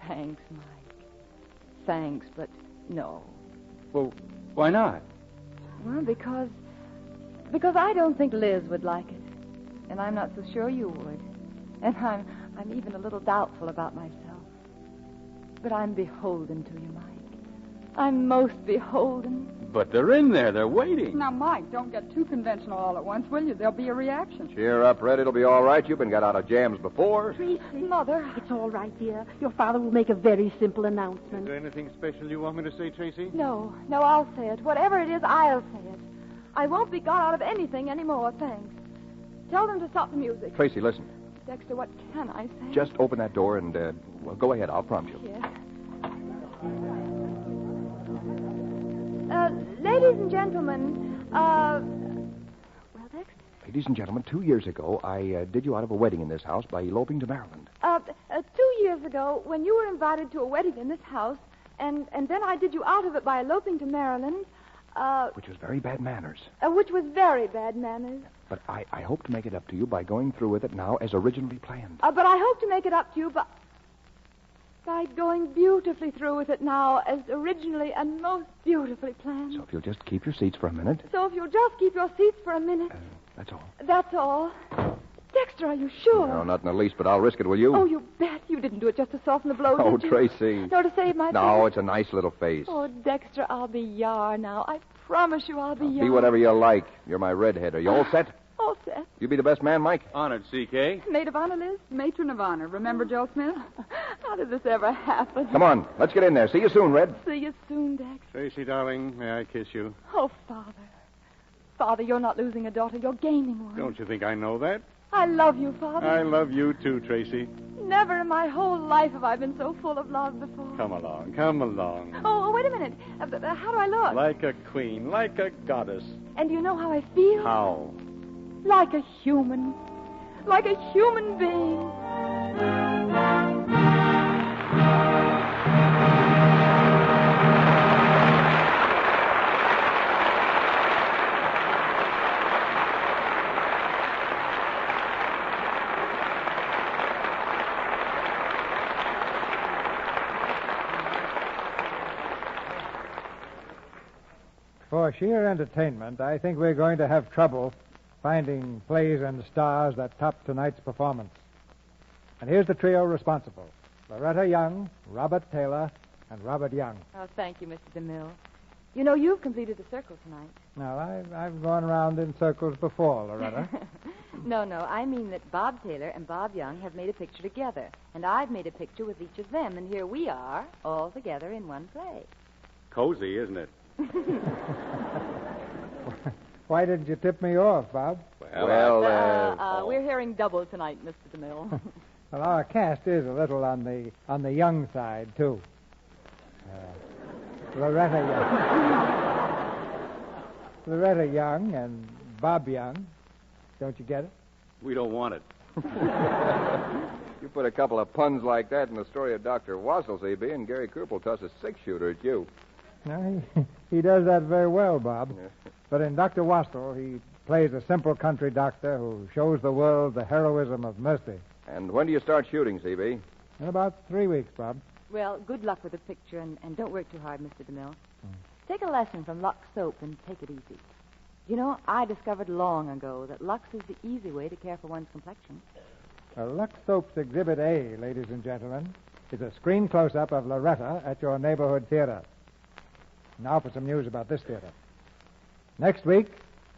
thanks, Mike. Thanks, but no. Well, why not? Well, because I don't think Liz would like it. And I'm not so sure you would. And I'm even a little doubtful about myself. But I'm beholden to you, Mike. I'm most beholden. But they're in there. They're waiting. Now, Mike, don't get too conventional all at once, will you? There'll be a reaction. Cheer up, Red. It'll be all right. You've been got out of jams before. Tracy. Mother. It's all right, dear. Your father will make a very simple announcement. Is there anything special you want me to say, Tracy? No, I'll say it. Whatever it is, I'll say it. I won't be got out of anything anymore, thanks. Tell them to stop the music. Tracy, listen. Dexter, what can I say? Just open that door and, well, go ahead. I'll prompt you. Yes. Ladies and gentlemen, well, Dexter? Ladies and gentlemen, 2 years ago, I did you out of a wedding in this house by eloping to Maryland. 2 years ago, when you were invited to a wedding in this house, and then I did you out of it by eloping to Maryland, which was very bad manners. Which was very bad manners. But I hope to make it up to you by going through with it now as originally planned. But I hope to make it up to you by going beautifully through with it now as originally and most beautifully planned. So if you'll just keep your seats for a minute. That's all. That's all. Dexter, are you sure? No, not in the least, but I'll risk it, will you? Oh, you bet. You didn't do it just to soften the blow, Oh, did you? Tracy. No, to save my No, face. it's a nice little face. Oh, Dexter, I'll be yar now. I promise you I'll be yar. Be whatever you like. You're my redhead. Are you all set? All set. You be the best man, Mike? Honored, C.K. Maid of honor, Liz? Matron of honor. Remember Joe Smith? How did this ever happen? Come on. Let's get in there. See you soon, Red. See you soon, Dexter. Tracy, darling, may I kiss you? Oh, Father. Father, you're not losing a daughter. You're gaining one. Don't you think I know that? I love you, Father. I love you too, Tracy. Never in my whole life have I been so full of love before. Come along, come along. Oh, wait a minute. How do I look? Like a queen, like a goddess. And do you know how I feel? How? Like a human. Like a human being. For sheer entertainment, I think we're going to have trouble finding plays and stars that top tonight's performance. And here's the trio responsible. Loretta Young, Robert Taylor, and Robert Young. Oh, thank you, Mr. DeMille. You know, you've completed the circle tonight. Now, I've gone around in circles before, Loretta. No, I mean that Bob Taylor and Bob Young have made a picture together. And I've made a picture with each of them. And here we are, all together in one play. Cozy, isn't it? Why didn't you tip me off, Bob? We're hearing double tonight, Mr. DeMille. Well, our cast is a little on the young side, too. Loretta Young and Bob Young. Don't you get it? We don't want it. You put a couple of puns like that in the story of Dr. Wassel, CB, and Gary Cooper will toss a six-shooter at you. No, he does that very well, Bob. But in Dr. Wassel, he plays a simple country doctor who shows the world the heroism of mercy. And when do you start shooting, CB? In about 3 weeks, Bob. Well, good luck with the picture, and don't work too hard, Mr. DeMille. Take a lesson from Lux Soap and take it easy. You know, I discovered long ago that Lux is the easy way to care for one's complexion. Lux Soap's Exhibit A, ladies and gentlemen, is a screen close-up of Loretta at your neighborhood theater. Now for some news about this theater. Next week,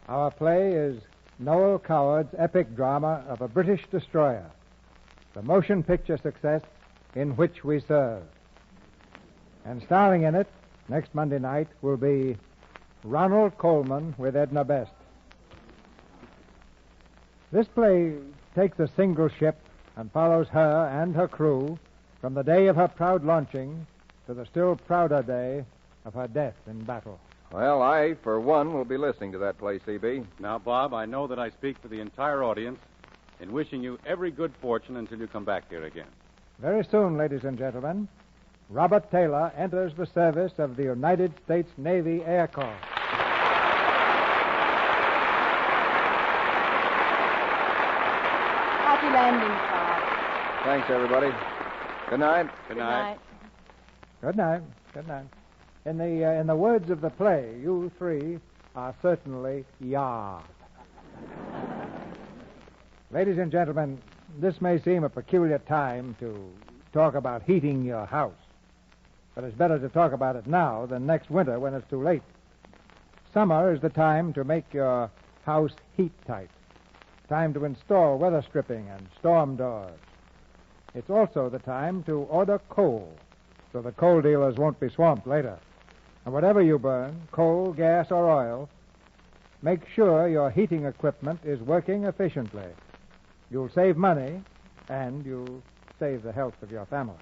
our play is Noel Coward's epic drama of a British destroyer, the motion picture success In Which We Serve. And starring in it next Monday night will be Ronald Colman with Edna Best. This play takes a single ship and follows her and her crew from the day of her proud launching to the still prouder day of her death in battle. Well, I, for one, will be listening to that play, C.B. Now, Bob, I know that I speak for the entire audience in wishing you every good fortune until you come back here again. Very soon, ladies and gentlemen, Robert Taylor enters the service of the United States Navy Air Corps. Happy landing, Bob. Thanks, everybody. Good night. Good night. Good night. Good night. In the words of the play, you three are certainly Yah. Ladies and gentlemen, this may seem a peculiar time to talk about heating your house, but it's better to talk about it now than next winter when it's too late. Summer is the time to make your house heat tight, time to install weather stripping and storm doors. It's also the time to order coal, so the coal dealers won't be swamped later. And whatever you burn, coal, gas, or oil, make sure your heating equipment is working efficiently. You'll save money, and you'll save the health of your family.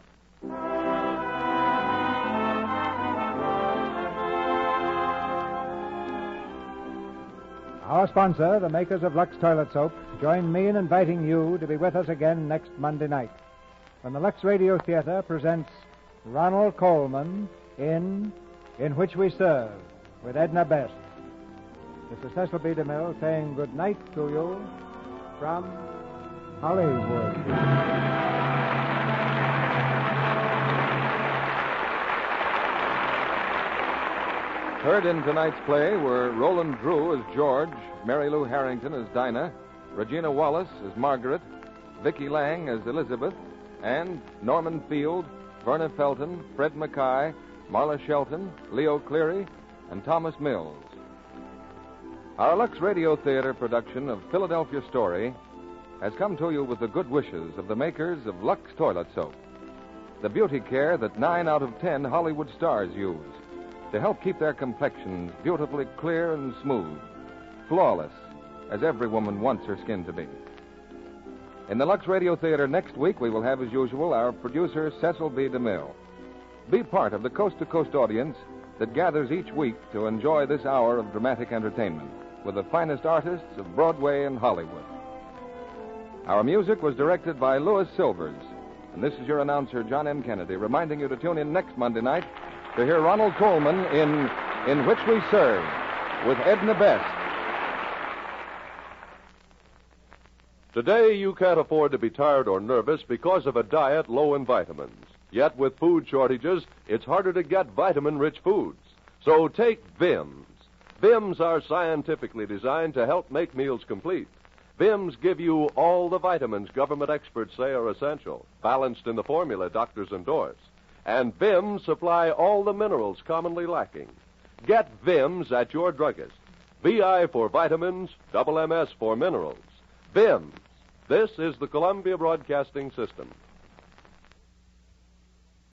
Our sponsor, the makers of Lux Toilet Soap, join me in inviting you to be with us again next Monday night when the Lux Radio Theater presents Ronald Colman in Which We Serve with Edna Best. This is Cecil B. DeMille saying good night to you from Hollywood. Heard in tonight's play were Roland Drew as George, Mary Lou Harrington as Dinah, Regina Wallace as Margaret, Vicki Lang as Elizabeth, and Norman Field, Verna Felton, Fred Mackay, Marla Shelton, Leo Cleary, and Thomas Mills. Our Lux Radio Theater production of Philadelphia Story has come to you with the good wishes of the makers of Lux Toilet Soap, the beauty care that 9 out of 10 Hollywood stars use to help keep their complexions beautifully clear and smooth, flawless, as every woman wants her skin to be. In the Lux Radio Theater next week, we will have, as usual, our producer, Cecil B. DeMille. Be part of the coast-to-coast audience that gathers each week to enjoy this hour of dramatic entertainment with the finest artists of Broadway and Hollywood. Our music was directed by Louis Silvers, and this is your announcer, John M. Kennedy, reminding you to tune in next Monday night to hear Ronald Colman in Which We Serve with Edna Best. Today, you can't afford to be tired or nervous because of a diet low in vitamins. Yet, with food shortages, it's harder to get vitamin-rich foods. So take Vims. Vims are scientifically designed to help make meals complete. Vims give you all the vitamins government experts say are essential, balanced in the formula doctors endorse. And Vims supply all the minerals commonly lacking. Get Vims at your druggist. VI for vitamins, double MS for minerals. Vims. This is the Columbia Broadcasting System.